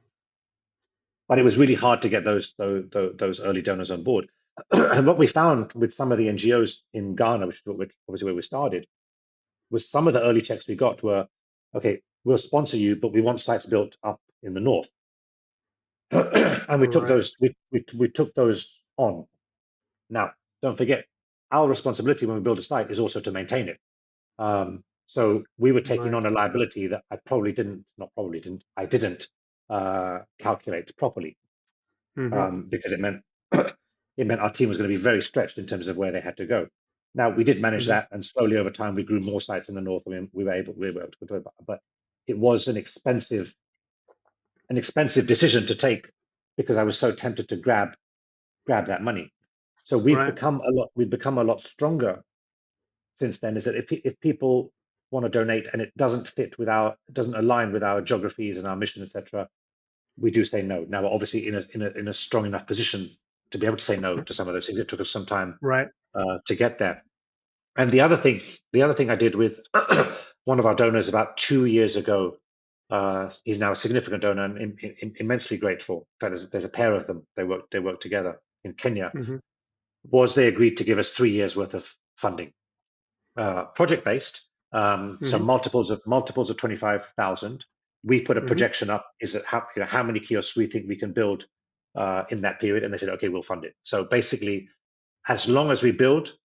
But it was really hard to get those early donors on board. And what we found with some of the NGOs in Ghana, which obviously where we started, was some of the early checks we got were, okay, we'll sponsor you, but we want sites built up in the north. And we took Right. we took those on. Now, don't forget, our responsibility when we build a site is also to maintain it. So we were taking Right. on a liability that I didn't calculate properly, Hmm. because it meant it meant our team was going to be very stretched in terms of where they had to go. Now we did manage Hmm. that, and slowly over time we grew more sites in the north. I mean, we were able to control it, but it was an expensive decision to take because I was so tempted to grab that money. So Right. we've become a lot stronger since then. Is that if people want to donate and it doesn't fit with it doesn't align with our geographies and our mission, etc., we do say no. Now, we're obviously in a strong enough position to be able to say no to some of those things. It took us some time Right. to get there. And the other thing I did with one of our donors about 2 years ago, he's now a significant donor and immensely grateful. In fact, there's a pair of them. They work together in Kenya. Hmm. Was they agreed to give us 3 years worth of funding, project based. So Hmm. multiples of 25,000. We put a Hmm. projection up. Is that how many kiosks we think we can build in that period? And they said, okay, we'll fund it. So basically, as long as we build,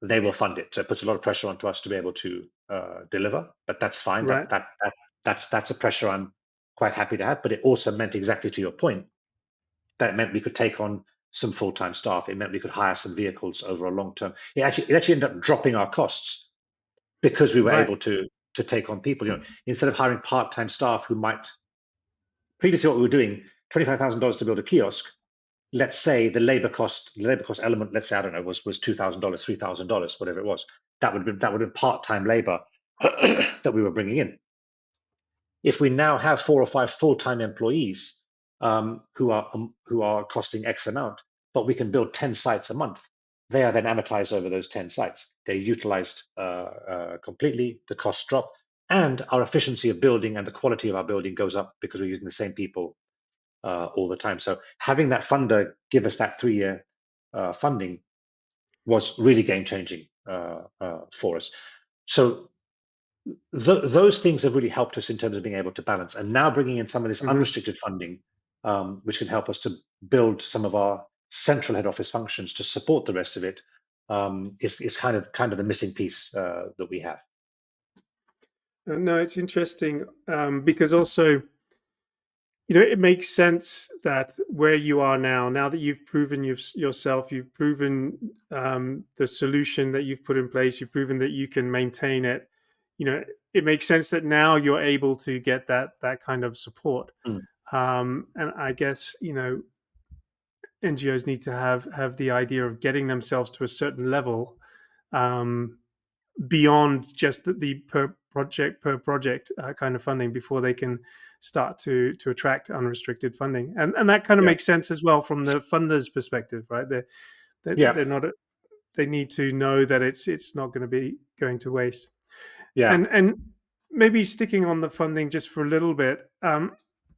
they will fund it. So it puts a lot of pressure onto us to be able to deliver, but that's fine. Right. That's a pressure I'm quite happy to have. But it also meant, exactly to your point, that it meant we could take on some full-time staff. It meant we could hire some vehicles over a long term. It actually ended up dropping our costs because we were Right. able to take on people. Instead of hiring part-time staff who might previously, what we were doing, $25,000 to build a kiosk. Let's say the labor cost element, let's say, I don't know, was $2,000, $3,000, whatever it was. That would have been part-time labor that we were bringing in. If we now have 4 or 5 full-time employees, who are costing X amount, but we can build 10 sites a month, they are then amortized over those 10 sites. They're utilized completely. The costs drop, and our efficiency of building and the quality of our building goes up because we're using the same people all the time. So having that funder give us that 3-year funding was really game changing for us. So those things have really helped us in terms of being able to balance. And now bringing in some of this Hmm. unrestricted funding, which can help us to build some of our central head office functions to support the rest of it, is kind of the missing piece that we have. No, it's interesting, because also, it makes sense that where you are now that you've proven yourself, you've proven the solution that you've put in place, you've proven that you can maintain it. It makes sense that now you're able to get that kind of support. Mm. And I guess NGOs need to have the idea of getting themselves to a certain level, um, beyond just the per project kind of funding, before they can start to attract unrestricted funding. And that kind of Yeah, makes sense as well from the funders' perspective, right? yeah, They're not they need to know that it's not going to be going to waste. yeah. And maybe sticking on the funding just for a little bit,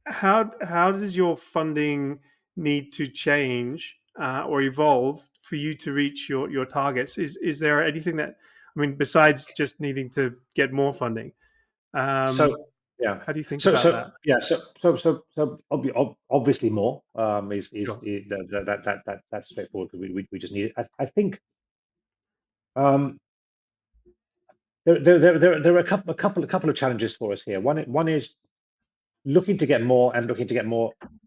how does your funding need to change, or evolve for you to reach your targets? Is there anything that, I mean, besides just needing to get more funding? So Um, yeah, how do you think so about so that? yeah, so obviously more is Sure. that's straightforward because we just need it. I think um, there are a couple of challenges for us here. One is looking to get more,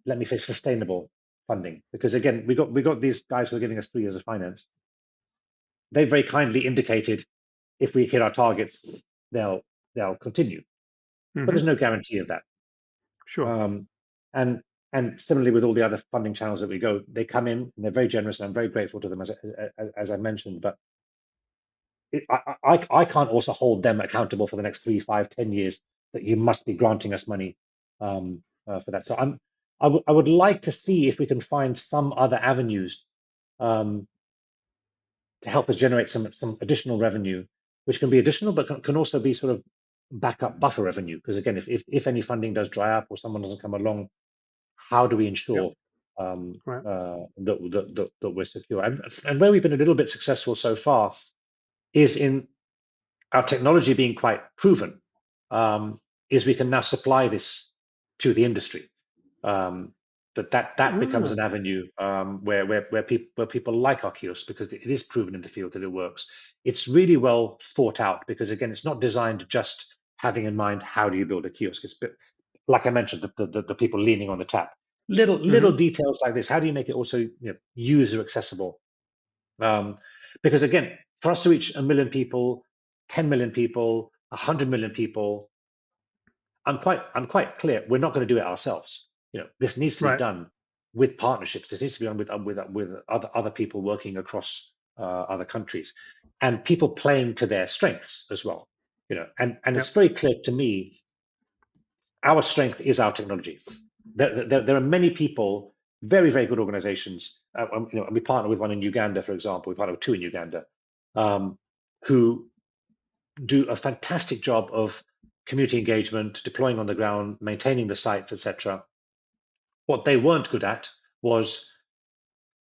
let me say, sustainable funding, because again we got these guys who are giving us 3 years of finance. They very kindly indicated if we hit our targets, they'll they'll continue, but there's Hmm. no guarantee of that. Sure. Um, and and similarly with all the other funding channels that we go, they come in and they're very generous, and I'm very grateful to them, as I mentioned. But I can't also hold them accountable for the next 3, 5, 10 years that you must be granting us money for that. So I would like to see if we can find some other avenues um, to help us generate some additional revenue, which can be additional, but can also be sort of backup buffer revenue. Because again, if any funding does dry up or someone doesn't come along, how do we Yep. ensure Right. that we're secure? And where we've been a little bit successful so far is in our technology being quite proven, is we can now supply this to the industry. Um, that becomes Ah, an avenue where people like our kiosks because it is proven in the field that it works. It's really well thought out because again, it's not designed just having in mind how do you build a kiosk. It's like I mentioned, the people leaning on the tap. Little mhm, details like this. How do you make it also user accessible? Um, because again, for us to reach 1 million people, 10 million people, 100 million people, I'm quite clear. We're not going to do it ourselves. This needs to be right. done with partnerships. This needs to be done with other people working across other countries, and people playing to their strengths as well. And it's Yep. very clear to me. Our strength is our technology. There are many people, very very good organizations. And we partner with one in Uganda, for example. We partner with two in Uganda, um, who do a fantastic job of community engagement, deploying on the ground, maintaining the sites, etc. What they weren't good at was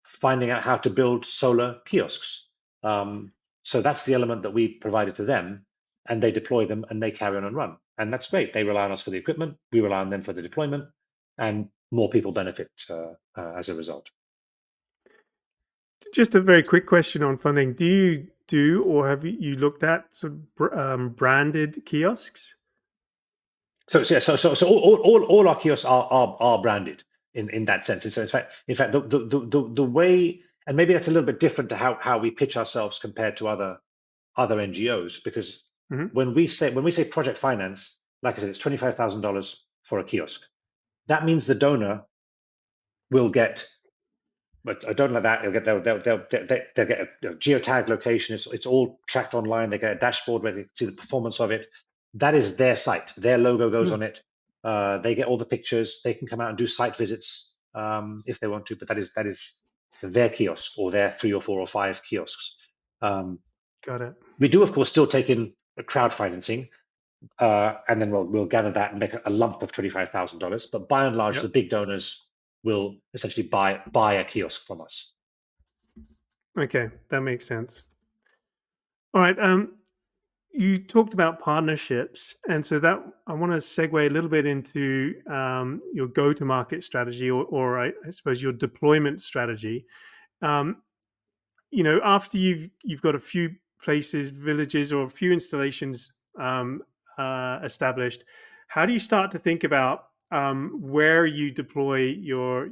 finding out how to build solar kiosks. Um, so that's the element that we provided to them, and they deploy them and they carry on and run. And that's great. They rely on us for the equipment, we rely on them for the deployment, and more people benefit as a result. Just a very quick question on funding. Do you do or have you looked at sort of branded kiosks? So all our kiosks are branded in that sense. And so in fact, the way, and maybe that's a little bit different to how we pitch ourselves compared to other NGOs, because Hmm. when we say project finance, like I said, it's $25,000 for a kiosk. That means the donor will get, but I don't like that. They'll get a geotag location. It's all tracked online. They get a dashboard where they can see the performance of it. That is their site. Their logo goes on it. They get all the pictures. They can come out and do site visits if they want to. But that is their kiosk or their 3 or 4 or 5 kiosks. Um, Got it. we do, of course, still take in crowd financing, and then we'll gather that and make a lump of $25,000. But by and large, the Yep. big donors will essentially buy a kiosk from us. Okay, that makes sense. All right. You talked about partnerships, and so that I want to segue a little bit into your go-to-market strategy, or I suppose your deployment strategy. Um, After you've got a few places, villages, or a few installations established, how do you start to think about where you deploy your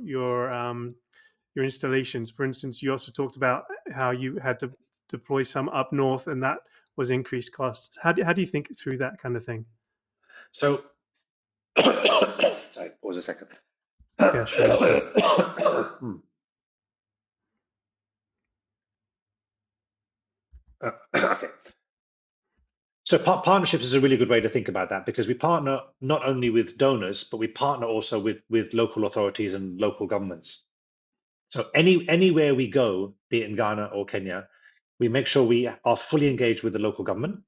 installations? For instance, you also talked about how you had to deploy some up north, and that was increased costs. How do you think through that kind of thing? So, sorry, pause a second. Yeah, sure, no problem. Okay. So partnerships is a really good way to think about that because we partner not only with donors, but we partner also with local authorities and local governments. So anywhere we go, be it in Ghana or Kenya, we make sure we are fully engaged with the local government,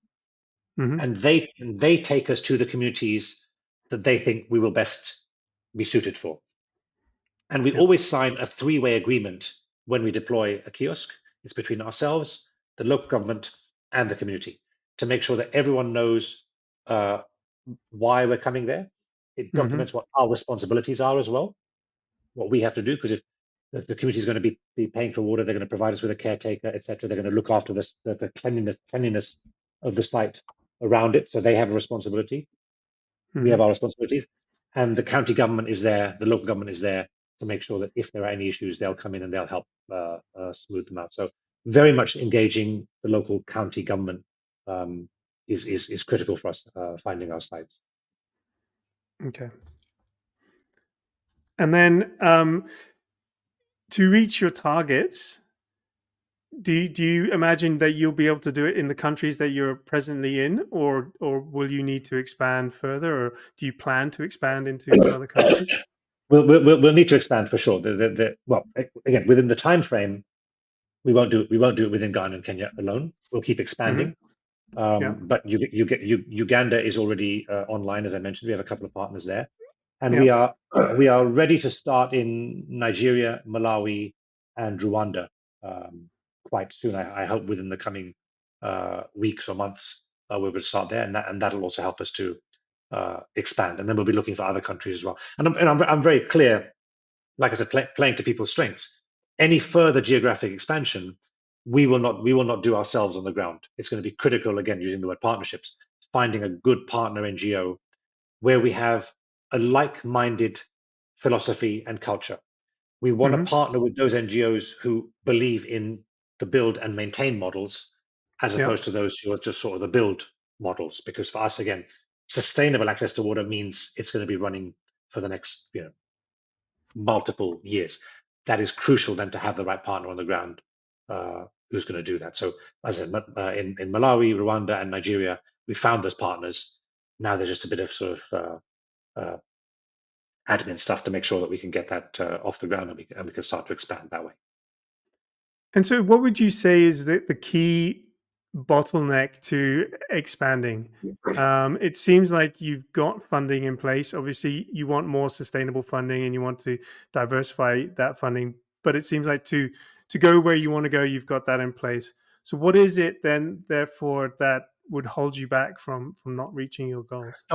Hmm. and they take us to the communities that they think we will best be suited for. And we Yep. always sign a three-way agreement when we deploy a kiosk. It's between ourselves, the local government, and the community to make sure that everyone knows uh, why we're coming there. It Hmm. documents what our responsibilities are as well, what we have to do, because if the community is going to be paying for water, they're going to provide us with a caretaker, etc. They're going to look after the cleanliness of the site around it. So they have a responsibility. We have Hmm. our responsibilities, and the county government is there, the local government is there to make sure that if there are any issues, they'll come in and they'll help smooth them out. So very much engaging the local county government um, is critical for us finding our sites. Okay. And then to reach your targets, do you imagine that you'll be able to do it in the countries that you're presently in, or will you need to expand further, or do you plan to expand into other countries? We'll need to expand for sure. Well, again, within the time frame, we won't do it within Ghana and Kenya alone. We'll keep Hmm. expanding. Yeah. But Uganda is already online, as I mentioned. We have a couple of partners there, and Yeah. we are ready to start in Nigeria, Malawi, and Rwanda quite soon. I hope within the coming weeks or months we will start there, and that'll also help us to expand. And then we'll be looking for other countries as well. And I'm very clear like I said, playing to people's strengths. Any further geographic expansion, we will not do ourselves on the ground. It's going to be critical, again, using the word partnerships, finding a good partner NGO where we have a like-minded philosophy and culture. We want to Hmm. partner with those NGOs who believe in the build and maintain models, as Yeah. opposed to those who are just sort of the build models. Because for us, again, sustainable access to water means it's going to be running for the next, multiple years. That is crucial then to have the right partner on the ground who's going to do that. So, as in Malawi, Rwanda, and Nigeria, we found those partners. Now there's just a bit of sort of uh, admin stuff to make sure that we can get that off the ground, and we can start to expand that way. And so, what would you say is the key bottleneck to expanding? It seems like you've got funding in place. Obviously, you want more sustainable funding and you want to diversify that funding. But it seems like to go where you want to go, you've got that in place. So, what is it then, therefore, that would hold you back from not reaching your goals?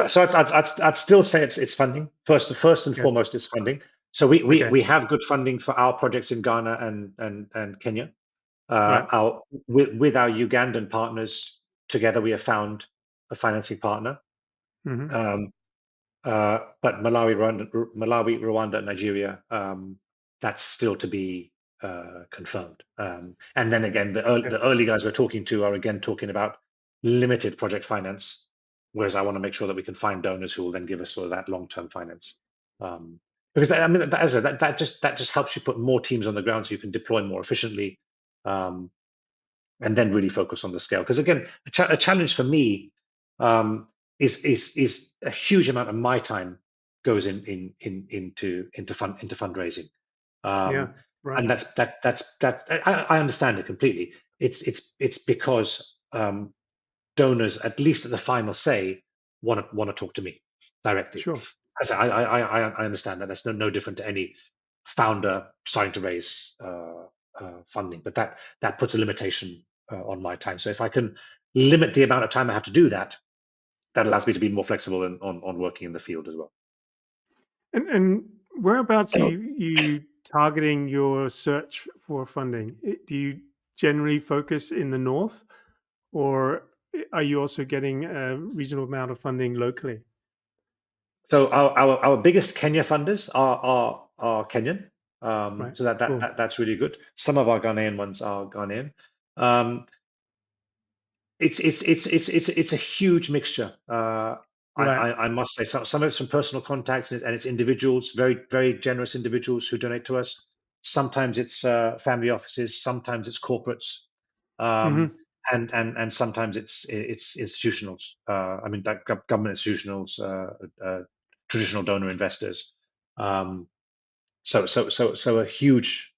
So I'd still say it's funding. First and Okay. foremost, it's funding. So we, we, Okay. we have good funding for our projects in Ghana and Kenya. Right. With our Ugandan partners together, we have found a financing partner. Hmm. Um, but Malawi, Rwanda, and Nigeria, that's still to be confirmed. And then again, Okay. the early guys we're talking to are again talking about limited project finance, whereas I want to make sure that we can find donors who will then give us sort of that long-term finance. Because that just helps you put more teams on the ground so you can deploy more efficiently. And then really focus on the scale. Because again, a challenge for me is a huge amount of my time goes into fundraising, Yeah. and Right. that's I understand it completely. It's because donors, at least at the final say, want to talk to me directly. Sure. As I understand that that's no different to any founder starting to raise funding, but that puts a limitation on my time. So if I can limit the amount of time I have to do that, that allows me to be more flexible on working in the field as well. And whereabouts are you targeting your search for funding? Do you generally focus in the north, or are you also getting a reasonable amount of funding locally? So our biggest Kenya funders are Kenyan. Right. So Cool. that's really good. Some of our Ghanaian ones are Ghanaian. Um, it's a huge mixture. Right. I must say some of it's from personal contacts, and it's individuals, very generous individuals who donate to us. Sometimes it's family offices, sometimes it's corporates, um, Hmm. and sometimes it's institutionals. I mean, government institutionals, traditional donor investors. Um, so a huge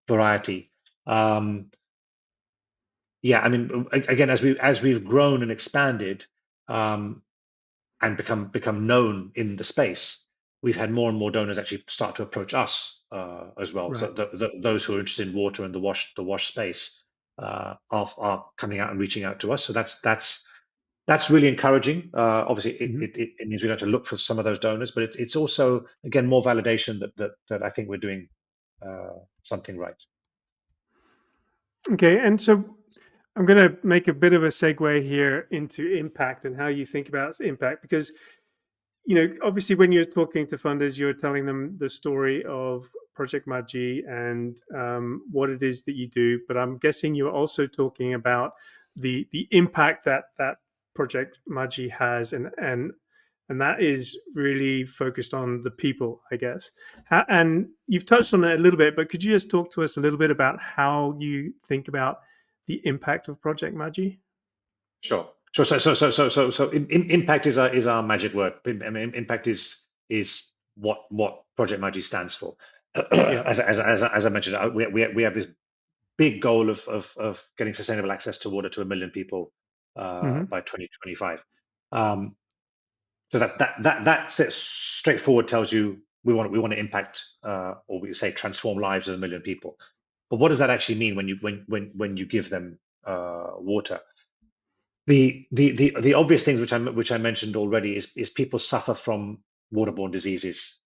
variety. Um, yeah, I mean, again, as we've grown and expanded, um, and become known in the space, we've had more and more donors actually start to approach us as well. So Right. those who are interested in water and the wash space are coming out and reaching out to us. So that's really encouraging. Obviously, Hmm. it means we don't have to look for some of those donors, but it's also again more validation that I think we're doing something right. Okay. And so I'm going to make a bit of a segue here into impact and how you think about impact, because obviously, when you're talking to funders, you're telling them the story of Project Maji and what it is that you do. But I'm guessing you're also talking about the impact that Project Maji has, and that is really focused on the people, I guess. And you've touched on it a little bit, but could you just talk to us a little bit about how you think about the impact of Project Maji? Sure. Sure. So impact is our magic word. I mean, impact is what Project Maji stands for. Yeah. As I mentioned, we have this big goal of getting sustainable access to water to 1 million people Hmm. by 2025. Um, so that's straightforward. Tells you we want to impact, or we say transform lives of 1 million people. But what does that actually mean when you give them water? The obvious things which I mentioned already is people suffer from waterborne diseases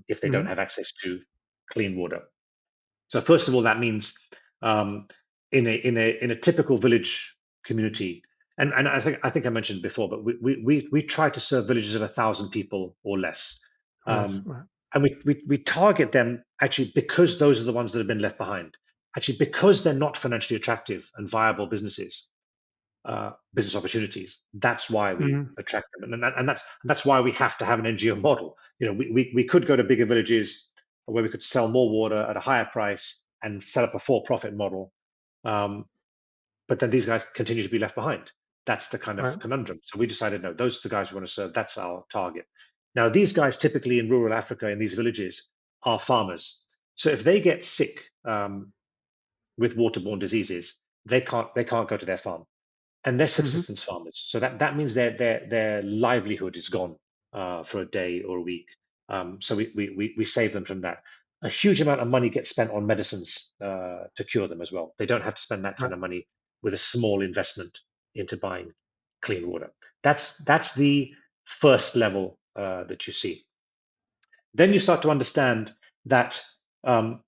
if they don't Mm-hmm. have access to clean water. So first of all, that means in a typical village community, and I think I mentioned before, but we try to serve villages of 1,000 people or less, Oh, yes. um, Right. and we target them actually because those are the ones that have been left behind. Actually, because they're not financially attractive and viable businesses, business opportunities. That's why we Mm-hmm. attract them, and that's why we have to have an NGO model. We could go to bigger villages where we could sell more water at a higher price and set up a for-profit model, um, but then these guys continue to be left behind. That's the kind Right. of conundrum. So we decided, no, those are the guys we want to serve. That's our target. Now, these guys typically in rural Africa in these villages are farmers. So if they get sick with waterborne diseases, they can't go to their farm, and they're Mm-hmm. subsistence farmers. So that means their livelihood is gone for a day or a week. So we save them from that. A huge amount of money gets spent on medicines to cure them as well. They don't have to spend that kind Right. of money with a small investment into buying clean water. That's the first level that you see. Then you start to understand that um,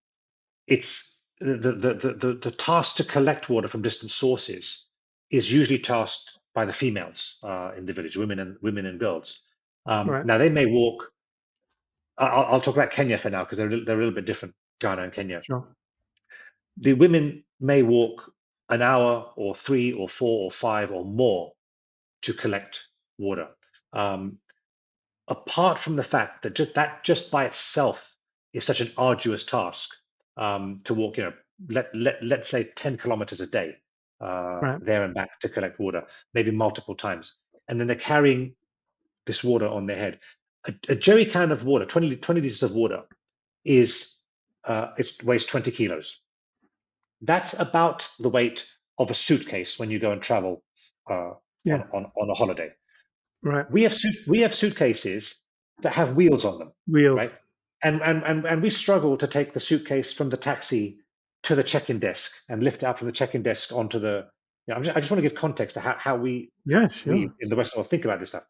it's the task to collect water from distant sources is usually tasked by the females in the village, women and girls. Right. Now they may walk. I'll talk about Kenya for now because they're a little bit different. Ghana and Kenya. Sure. The women may walk an hour or 3 or 4 or 5 or more to collect water. Um, Apart from the fact that just by itself is such an arduous task to walk, let's say 10 kilometers a day Right. there and back to collect water, maybe multiple times. And then they're carrying this water on their head. A jerry can of water, 20 liters of water, it weighs 20 kilos. That's about the weight of a suitcase when you go and travel uh, Yeah. on a holiday. Right. We have suitcases that have wheels on them, Wheels. right? And we struggle to take the suitcase from the taxi to the check-in desk and lift it up from the check-in desk onto the. I just want to give context to how we Yeah. we Sure. in the Western world think about this stuff.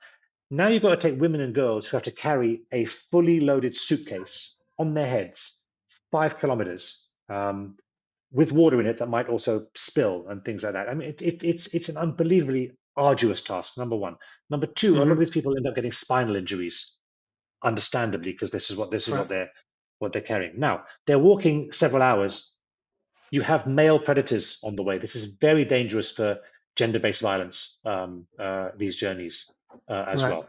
Now you've got to take women and girls who have to carry a fully loaded suitcase on their heads, 5 kilometers, with water in it that might also spill and things like that. I mean, it's an unbelievably arduous task. Number one. Number two, a lot of Mm-hmm. these people end up getting spinal injuries, understandably, because this is Right. what they're carrying. Now they're walking several hours. You have male predators on the way. This is very dangerous for gender-based violence. These journeys as Right. well.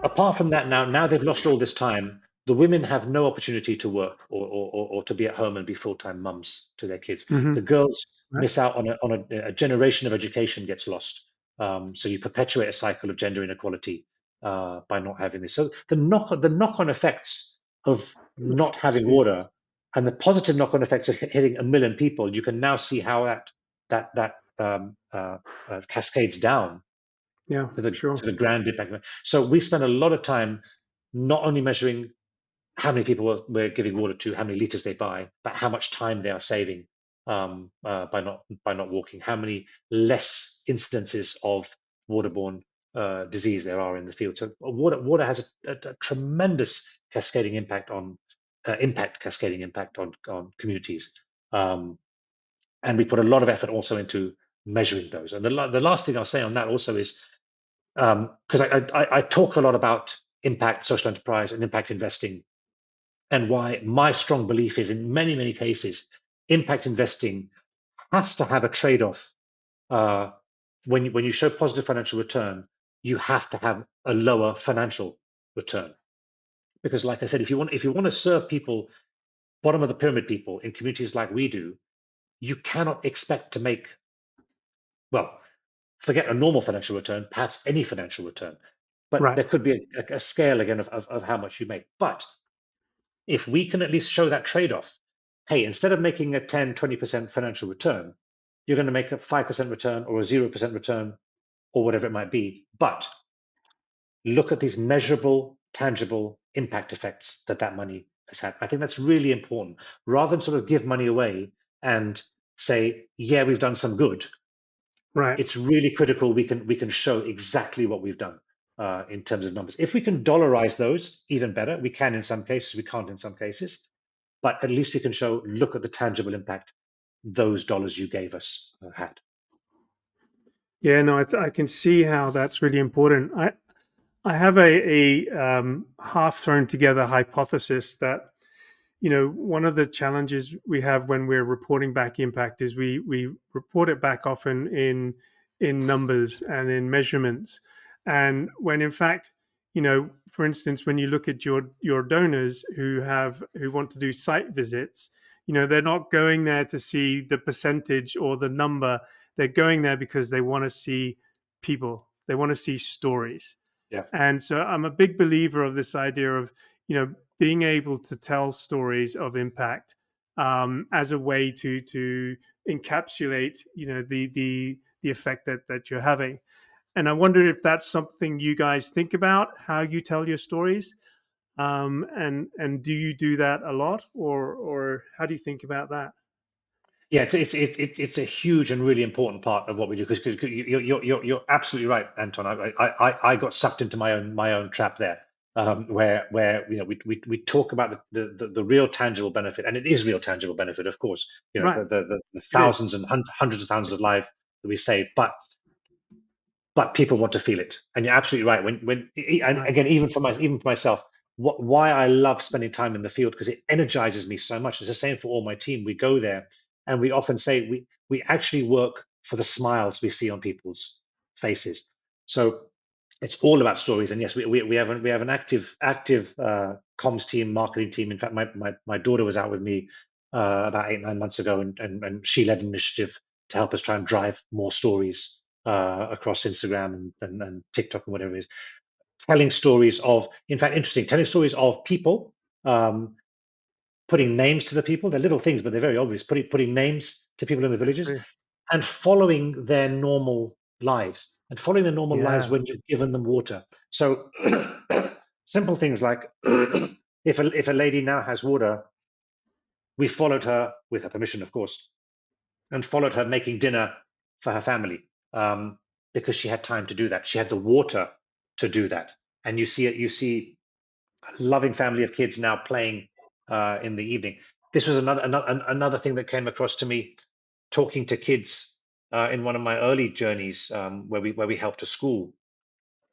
Apart from that, now they've lost all this time. The women have no opportunity to work or to be at home and be full-time mums to their kids. Mm-hmm. The girls Right. miss out on a generation of education gets lost. So you perpetuate a cycle of gender inequality by not having this. So the knock-on effects of not It's having huge. water and the positive knock-on effects of hitting 1 million people, you can now see how that cascades down Yeah. to the Sure. to the grand impact. So we spend a lot of time not only measuring how many people we're giving water to, how many liters they buy, but how much time they are saving by not walking, how many less incidences of waterborne disease there are in the field. So water has a tremendous cascading impact on cascading impact on communities, and we put a lot of effort also into measuring those. And the last thing I'll say on that also is because I talk a lot about impact, social enterprise, and impact investing, and why my strong belief is in many, many cases, impact investing has to have a trade-off. Uh, when you show positive financial return, you have to have a lower financial return. Because, like I said, if you want to serve people, bottom of the pyramid people in communities like we do, you cannot expect to make, well, forget a normal financial return, perhaps any financial return. But Right. there could be a scale again of how much you make. But if we can at least show that trade-off, hey, instead of making a 10, 20% financial return, you're going to make a 5% return or a 0% return or whatever it might be. But look at these measurable, tangible impact effects that money has had. I think that's really important. Rather than sort of give money away and say, yeah, we've done some good, Right. it's really critical we can show exactly what we've done. in terms of numbers. If we can dollarize those, even better. We can in some cases, we can't in some cases, but at least we can show, look at the tangible impact those dollars you gave us had. Yeah, no, I can see how that's really important. I have a half thrown together hypothesis that, one of the challenges we have when we're reporting back impact is we report it back often in numbers and in measurements, and when in fact, for instance, when you look at your donors who want to do site visits, they're not going there to see the percentage or the number. They're going there because they want to see people. They want to see stories. Yeah. And so I'm a big believer of this idea of, being able to tell stories of impact as a way to encapsulate, the effect that you're having. And I wonder if that's something you guys think about, how you tell your stories, and do you do that a lot, or how do you think about that? Yeah, it's a huge and really important part of what we do, because you're absolutely right, Anton. I got sucked into my own trap there, where we talk about the real tangible benefit, and it is real tangible benefit, of course. Right. The It is. thousands and hundreds of thousands of lives that we save, but people want to feel it. And you're absolutely right. And Right. again, even for myself, why I love spending time in the field, because it energizes me so much. It's the same for all my team. We go there, and we often say we actually work for the smiles we see on people's faces. So it's all about stories. And yes, we have an active comms team, marketing team. In fact, my daughter was out with me about 8-9 months ago, and she led an initiative to help us try and drive more stories across Instagram and TikTok and whatever it is. Telling stories of, in fact, interesting, telling stories of people, putting names to the people. They're little things, but they're very obvious. Putting names to people in the villages, Absolutely. and following their normal lives, Yeah. when you've given them water. So simple things like if a lady now has water, we followed her, with her permission, of course, and followed her making dinner for her family, because she had time to do that. She had the water to do that. And you see it. You see a loving family of kids now playing in the evening. This was another thing that came across to me, talking to kids in one of my early journeys, where we helped a school,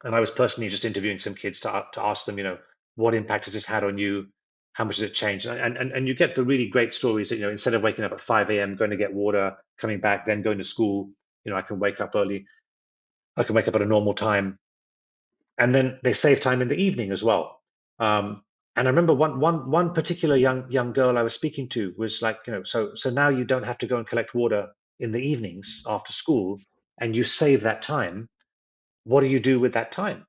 and I was personally just interviewing some kids to ask them, what impact has this had on you? How much has it changed? And you get the really great stories that, instead of waking up at 5 a.m., going to get water, coming back, then going to school, I can wake up early. I can wake up at a normal time, and then they save time in the evening as well. And I remember one particular young girl I was speaking to was like, so now you don't have to go and collect water in the evenings after school, and you save that time. What do you do with that time?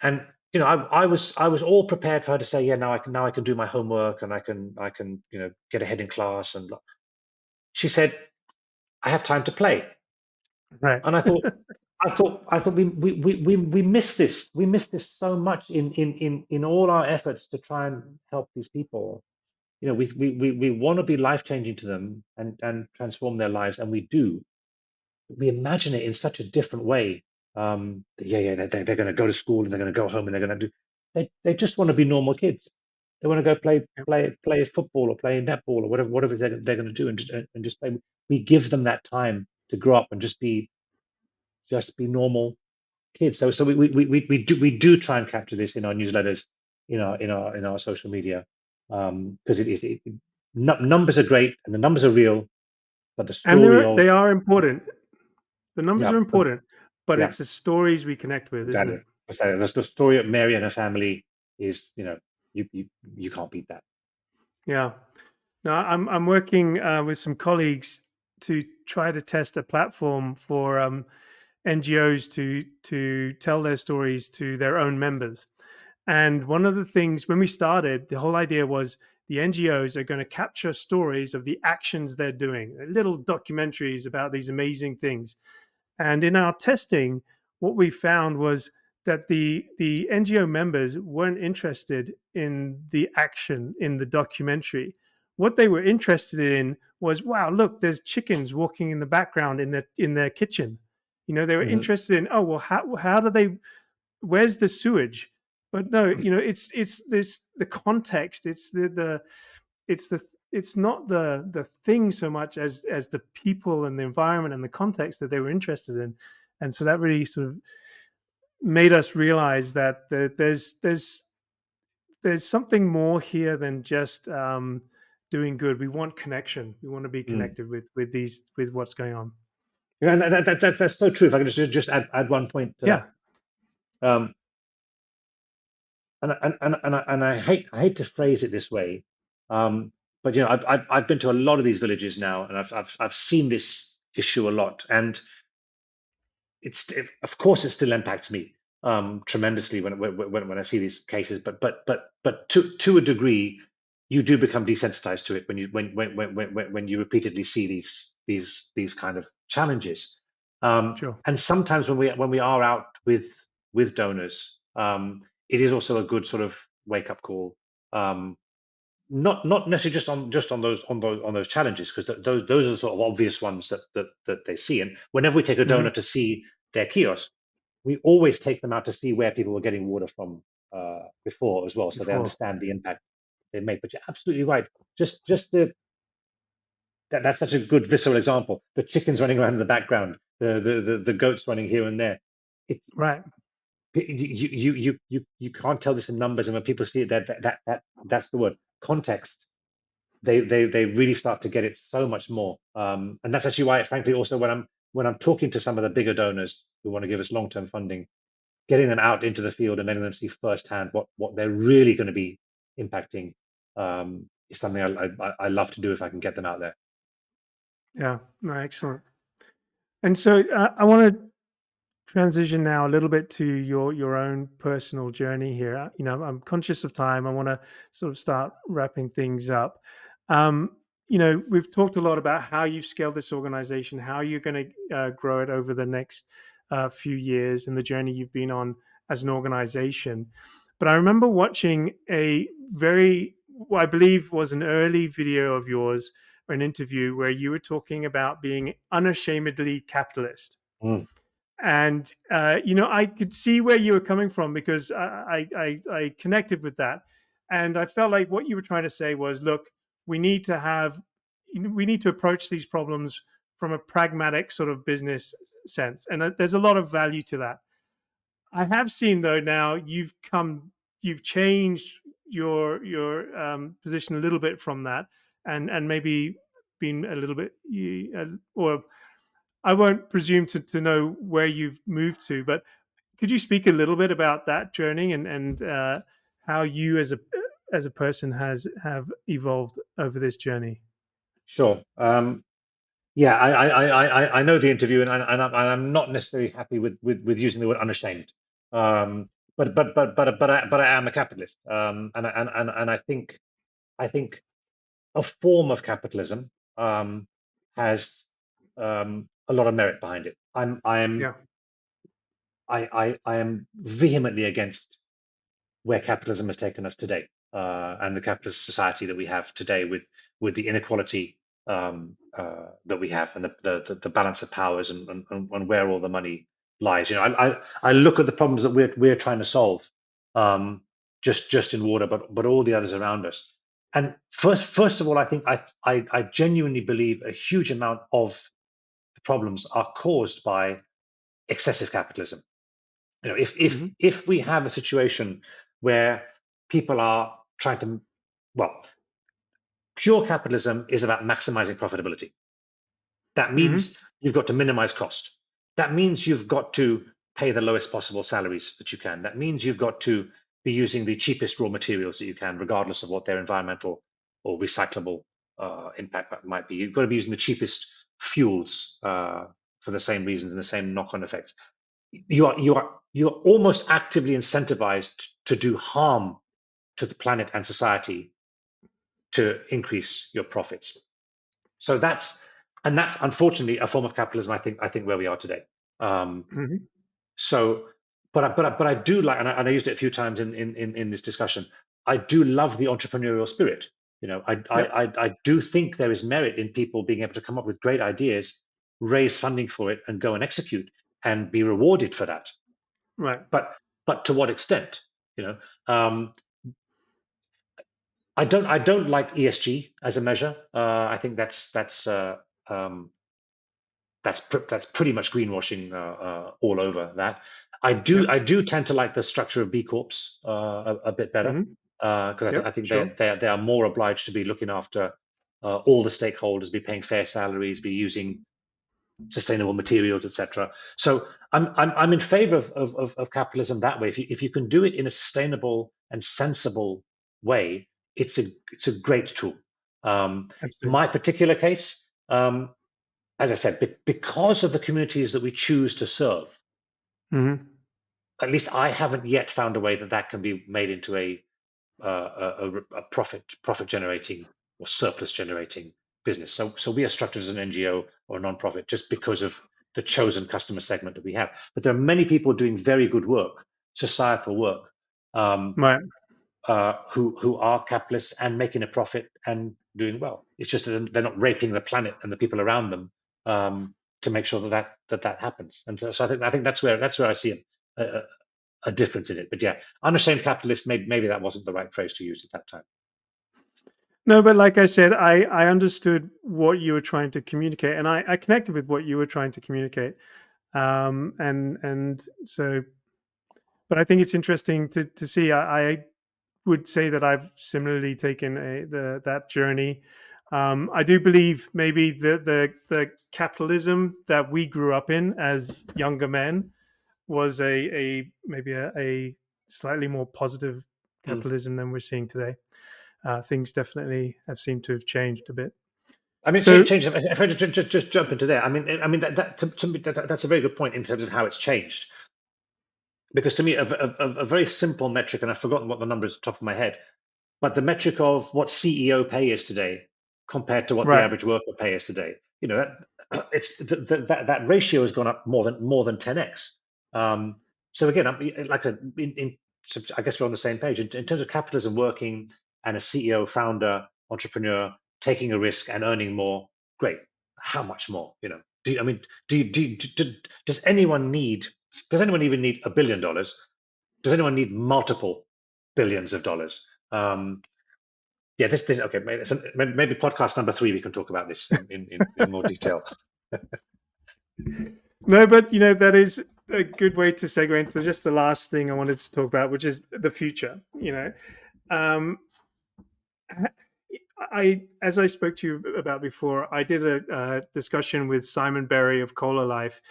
And I was all prepared for her to say, yeah, now I can do my homework, and I can get ahead in class. And she said, I have time to play. Right. And I thought we miss this. We miss this so much in all our efforts to try and help these people. We want to be life changing to them, and transform their lives, and we do. We imagine it in such a different way. Yeah, they're going to go to school, and they're going to go home, and they're going to do. They just want to be normal kids. They want to go play football, or play netball, or whatever they're going to do, and just play. We give them that time to grow up and just be normal kids. So we do try and capture this in our newsletters, in our social media, because numbers are great, and the numbers are real, but the And story of, they are important. The numbers yeah, are important, but yeah, it's the stories we connect with, isn't exactly. it? So the story of Mary and her family is, you can't beat that. Yeah. Now I'm working with some colleagues to try to test a platform for NGOs to tell their stories to their own members. And one of the things when we started, the whole idea was the NGOs are going to capture stories of the actions they're doing, little documentaries about these amazing things. And in our testing, what we found was that the NGO members weren't interested in the action in the documentary. What they were interested in was, wow, look, there's chickens walking in the background in their kitchen. They were Hmm. interested in, oh well, how do they where's the sewage? But no, it's this the context. It's not the thing so much as the people and the environment and the context that they were interested in, and so that really sort of made us realize that there's something more here than just doing good. We want connection. We want to be Mm. connected with what's going on. Yeah, and that's so true. If I can just add one point to Yeah, that. Um, and I hate to phrase it this way, but I've been to a lot of these villages now, and I've seen this issue a lot, and of course it still impacts me tremendously when I see these cases, but to a degree, you do become desensitized to it when you repeatedly see these kind of challenges, sure. and sometimes when we are out with donors, it is also a good sort of wake up call. Not necessarily just on those challenges, because those are the sort of obvious ones that they see. And whenever we take a donor Hmm. to see their kiosk, we always take them out to see where people were getting water from before as well, so they Before, understand the impact they make. But you're absolutely right. Just that's such a good visceral example. The chickens running around in the background, the goats running here and there. It right? you can't tell this in numbers, and when people see it, that's the word, context. They really start to get it so much more. And that's actually why, frankly, also when I'm talking to some of the bigger donors who want to give us long-term funding, getting them out into the field and letting them see firsthand what they're really going to be impacting, is something I love to do if I can get them out there. Yeah, no, excellent. And so I want to transition now a little bit to your own personal journey here. I'm conscious of time. I want to sort of start wrapping things up. We've talked a lot about how you've scaled this organization, how you're going to grow it over the next few years, and the journey you've been on as an organization. But I remember watching a what I believe was an early video of yours, or an interview, where you were talking about being unashamedly capitalist. Mm, And I could see where you were coming from, because I connected with that, and I felt like what you were trying to say was, look, we need to have we need to approach these problems from a pragmatic sort of business sense, and there's a lot of value to that. I have seen, though, now you've changed your position a little bit from that, and maybe been a little bit, or I won't presume to know where you've moved to, but could you speak a little bit about that journey, and how you as a person have evolved over this journey? sure. Yeah, I know the interview, and I'm not necessarily happy with using the word unashamed. But I am a capitalist, and I think a form of capitalism has a lot of merit behind it. Yeah. I am vehemently against where capitalism has taken us today, and the capitalist society that we have today, with the inequality that we have, and the balance of powers, and where all the money lies. I look at the problems that we're trying to solve, just in water, but all the others around us. And first of all, I think I genuinely believe a huge amount of the problems are caused by excessive capitalism. If if Hmm. if we have a situation where people are trying to, well, pure capitalism is about maximizing profitability. That Hmm. means you've got to minimize cost. That means you've got to pay the lowest possible salaries that you can. That means you've got to be using the cheapest raw materials that you can, regardless of what their environmental or recyclable impact might be. You've got to be using the cheapest fuels for the same reasons and the same knock-on effects. You are almost actively incentivized to do harm to the planet and society to increase your profits. So that's unfortunately a form of capitalism. I think where we are today. Um, Hmm. so, but I do like, and I used it a few times in this discussion. I do love the entrepreneurial spirit. Yep. I do think there is merit in people being able to come up with great ideas, raise funding for it, and go and execute, and be rewarded for that. Right. But but to what extent? You know, I don't like ESG as a measure. I think um, that's pretty much greenwashing all over that. Yep. I do tend to like the structure of B Corps a bit better, Hmm. because Yep. I think Sure. they are more obliged to be looking after all the stakeholders, be paying fair salaries, be using sustainable materials, etc. So I'm in favor of capitalism that way. If you can do it in a sustainable and sensible way, it's a great tool. Absolutely. My particular case, as I said, because of the communities that we choose to serve, Hmm. at least I haven't yet found a way that that can be made into a profit generating or surplus generating business. So we are structured as an NGO or a non-profit just because of the chosen customer segment that we have. But there are many people doing very good work, societal work, um, Right. who are capitalists and making a profit and doing well. It's just that they're not raping the planet and the people around them, to make sure that happens. And so I think that's where I see a difference in it. But yeah, unashamed capitalist, maybe that wasn't the right phrase to use at that time. No, but like I said, I understood what you were trying to communicate, and I connected with what you were trying to communicate. And so, but I think it's interesting to see. I would say that I've similarly taken that journey. I do believe maybe the capitalism that we grew up in as younger men was a maybe a slightly more positive Mm. capitalism than we're seeing today. Things definitely have seemed to have changed a bit. I mean, So change. If I just jump into there, I mean to me that's a very good point in terms of how it's changed. Because to me, a very simple metric, and I've forgotten what the number is off the top of my head, but the metric of what CEO pay is today compared to what the right, average worker pay is today, it's that ratio has gone up more than 10x. So again, like I guess we're on the same page in terms of capitalism working and a CEO, founder, entrepreneur taking a risk and earning more. Great. How much more? I mean, does anyone need? Does anyone even need $1 billion? Does anyone need multiple billions of dollars? Yeah, this okay. Maybe podcast number 3 we can talk about this in more detail. no, but that is a good way to segue into just the last thing I wanted to talk about, which is the future. Um, as I spoke to you about before, I did a discussion with Simon Berry of Cola Life,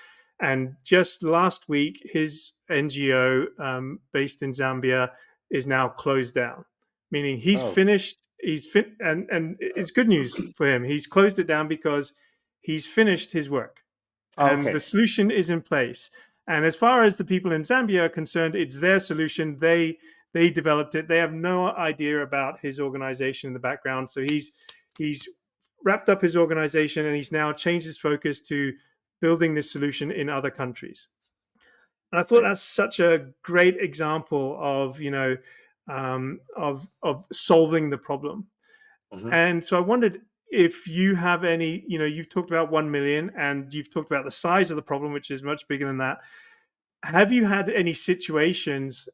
and just last week, his NGO based in Zambia is now closed down, meaning he's Oh, finished. And it's good news for him. He's closed it down because he's finished his work, oh, and okay, the solution is in place. And as far as the people in Zambia are concerned, it's their solution. They developed it. They have no idea about his organization in the background. So he's wrapped up his organization, and he's now changed his focus to building this solution in other countries. And I thought great. that's such a great example of of solving the problem. Hmm. And so I wondered if you have any, you've talked about 1 million and you've talked about the size of the problem, which is much bigger than that. Have you had any situations?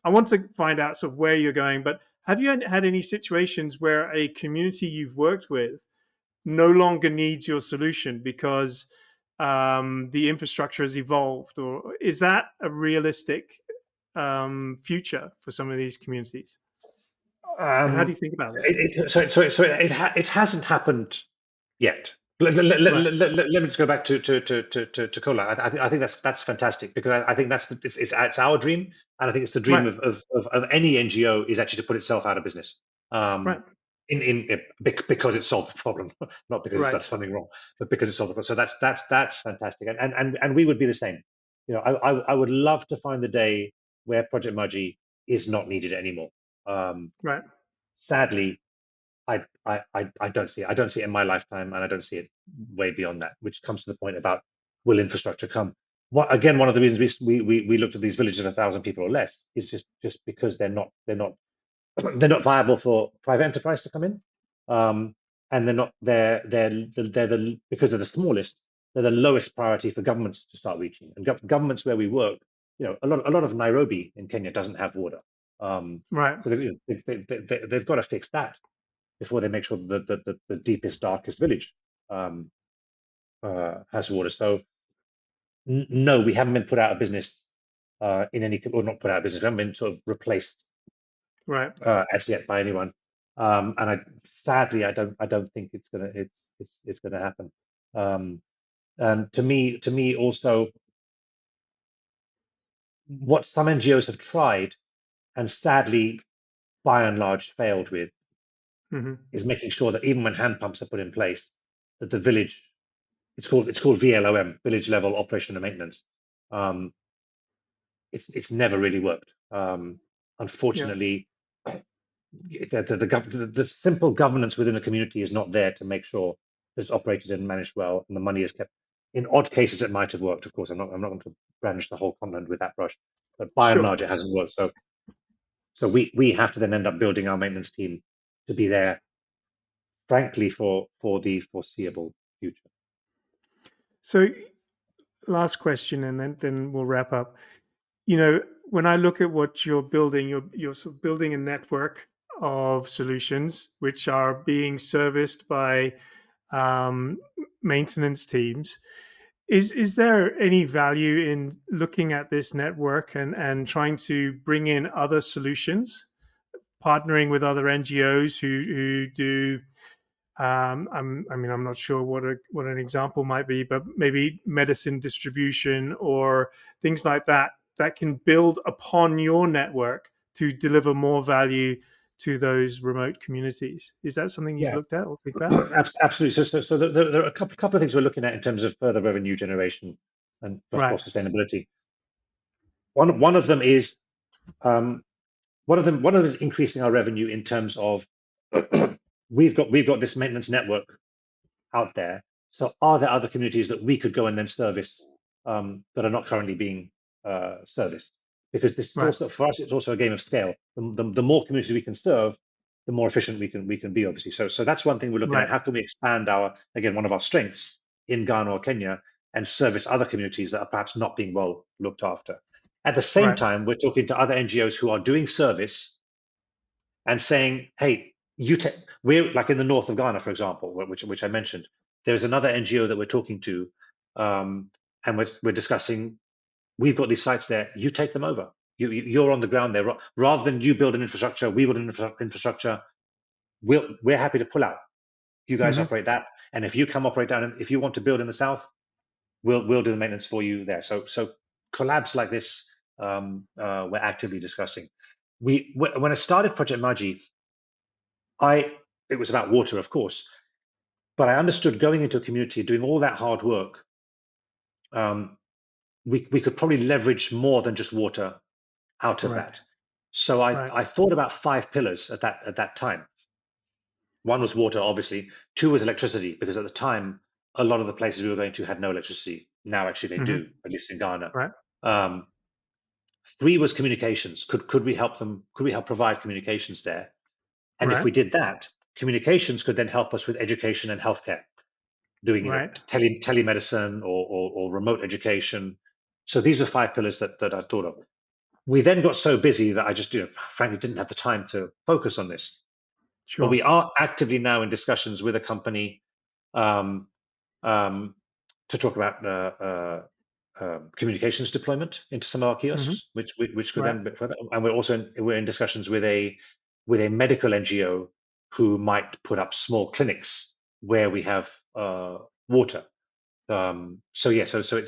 I want to find out sort of where you're going, but have you had any situations where a community you've worked with no longer needs your solution because the infrastructure has evolved? Or is that a realistic future for some of these communities? And how do Um, you think about that? it hasn't happened yet. Right, Let me just go back to Kola. I think that's fantastic because I think it's our dream, and I think it's the dream right, of any NGO is actually to put itself out of business. right, Um, because it solved the problem, not because it's done right, something wrong, but because it solved the problem. So that's fantastic, and we would be the same. I would love to find the day where Project Maji is not needed anymore. Um, right. Sadly, I don't see it. I don't see it in my lifetime, and I don't see it way beyond that. Which comes to the point about will infrastructure come? Again, one of the reasons we looked at these villages of 1,000 people or less is just because they're not they're not viable for private enterprise to come in, um, and they're because they're the smallest, they're the lowest priority for governments to start reaching. And governments where we work a lot of Nairobi in Kenya doesn't have water. Right. So they've got to fix that before they make sure that the deepest, darkest village um, has water. So no, we haven't been put out of business in any, or not put out of business. We haven't been sort of replaced Right. as yet by anyone. And sadly, I don't think it's gonna happen. Um, and to me also, what some NGOs have tried and sadly, by and large, failed with Hmm. is making sure that even when hand pumps are put in place, that the village, it's called VLOM, village level operation and maintenance. Um, it's never really worked. Yeah. Unfortunately, the simple governance within a community is not there to make sure it's operated and managed well, and the money is kept. In odd cases, it might have worked. Of course, I'm not going to brandish the whole continent with that brush, but by and Sure. large, it hasn't worked. So we have to then end up building our maintenance team to be there, frankly, for the foreseeable future. So, last question, and then we'll wrap up. You know, when I look at what you're building, you're sort of building a network of solutions which are being serviced by um, maintenance teams. Is there any value in looking at this network and trying to bring in other solutions, partnering with other NGOs who do I mean, I'm not sure what an example might be, but maybe medicine distribution or things like that that can build upon your network to deliver more value to those remote communities. Is that something you've Yeah, looked at or think about? absolutely. So there are a couple of things we're looking at in terms of further revenue generation and for Right, sustainability. One of them is um, one of them is increasing our revenue in terms of we've got this maintenance network out there. So are there other communities that we could go and then service that are not currently being serviced? Because this is right, also for us, it's also a game of scale. The more communities we can serve, the more efficient we can be, obviously. So that's one thing we're looking at. right, How can we expand our, again, one of our strengths in Ghana or Kenya, and service other communities that are perhaps not being well looked after? At the same right. time, we're talking to other NGOs who are doing service and saying, hey, we're like in the north of Ghana, for example, which I mentioned. There's another NGO that we're talking to, and we're discussing. We've got these sites there. You take them over. You're on the ground there. Rather than you build an infrastructure, we build an infrastructure. We're happy to pull out. You guys Hmm. operate that, and if you come operate down, and if you want to build in the south, we'll do the maintenance for you there. So collabs like this, we're actively discussing. When I started Project Maji, it was about water, of course, but I understood going into a community, doing all that hard work, um, we could probably leverage more than just water out of Right, that. So right. I thought about 5 pillars at that time. One was water, obviously. Two was electricity, because at the time, a lot of the places we were going to had no electricity. Now, actually, they Hmm. do, at least in Ghana. Right, Um, Three was communications. Could we help them? Could we help provide communications there? And if right, we did that, communications could then help us with education and healthcare, doing right. telemedicine or remote education. So these are 5 pillars that I thought of. We then got so busy that I just, frankly, didn't have the time to focus on this. But Sure. we are actively now in discussions with a company um, um, to talk about communications deployment into some of our Hmm. kiosks, which could Right. then, and we're in discussions with a medical NGO who might put up small clinics where we have water. So yeah, so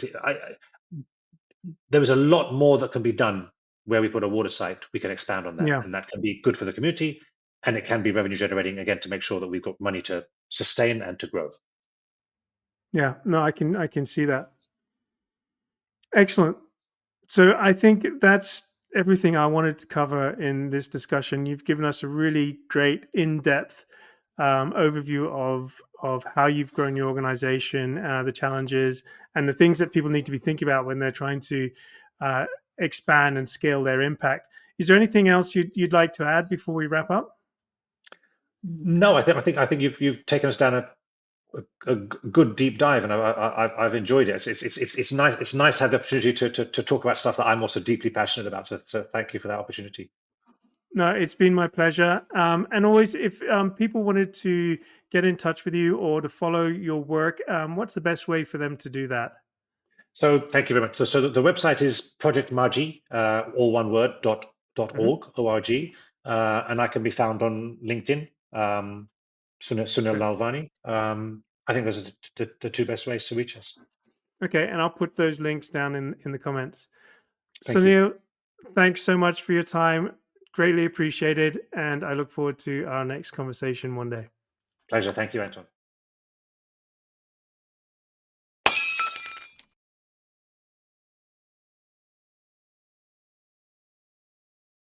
there is a lot more that can be done where we put a water site. We can expand on that, Yeah. and that can be good for the community, and it can be revenue generating again to make sure that we've got money to sustain and to grow. Yeah. No, I can see that. Excellent. So I think that's everything I wanted to cover in this discussion. You've given us a really great, in-depth overview of how you've grown your organization, the challenges, and the things that people need to be thinking about when they're trying to uh, expand and scale their impact. Is there anything else you'd like to add before we wrap up? No, I think you've taken us down a good deep dive, and I've enjoyed it. It's nice. It's nice to have the opportunity to talk about stuff that I'm also deeply passionate about. So thank you for that opportunity. No, it's been my pleasure. And always, if people wanted to get in touch with you or to follow your work, what's the best way for them to do that? So thank you very much. So the website is Project Maji, all one word, Mhm. .org, and I can be found on LinkedIn, Sunil Okay. Lalvani. I think those are the two best ways to reach us. Okay, and I'll put those links down in the comments. Thank you. Sunil, thanks so much for your time. Greatly appreciated, and I look forward to our next conversation one day. Pleasure. Thank you, Anton.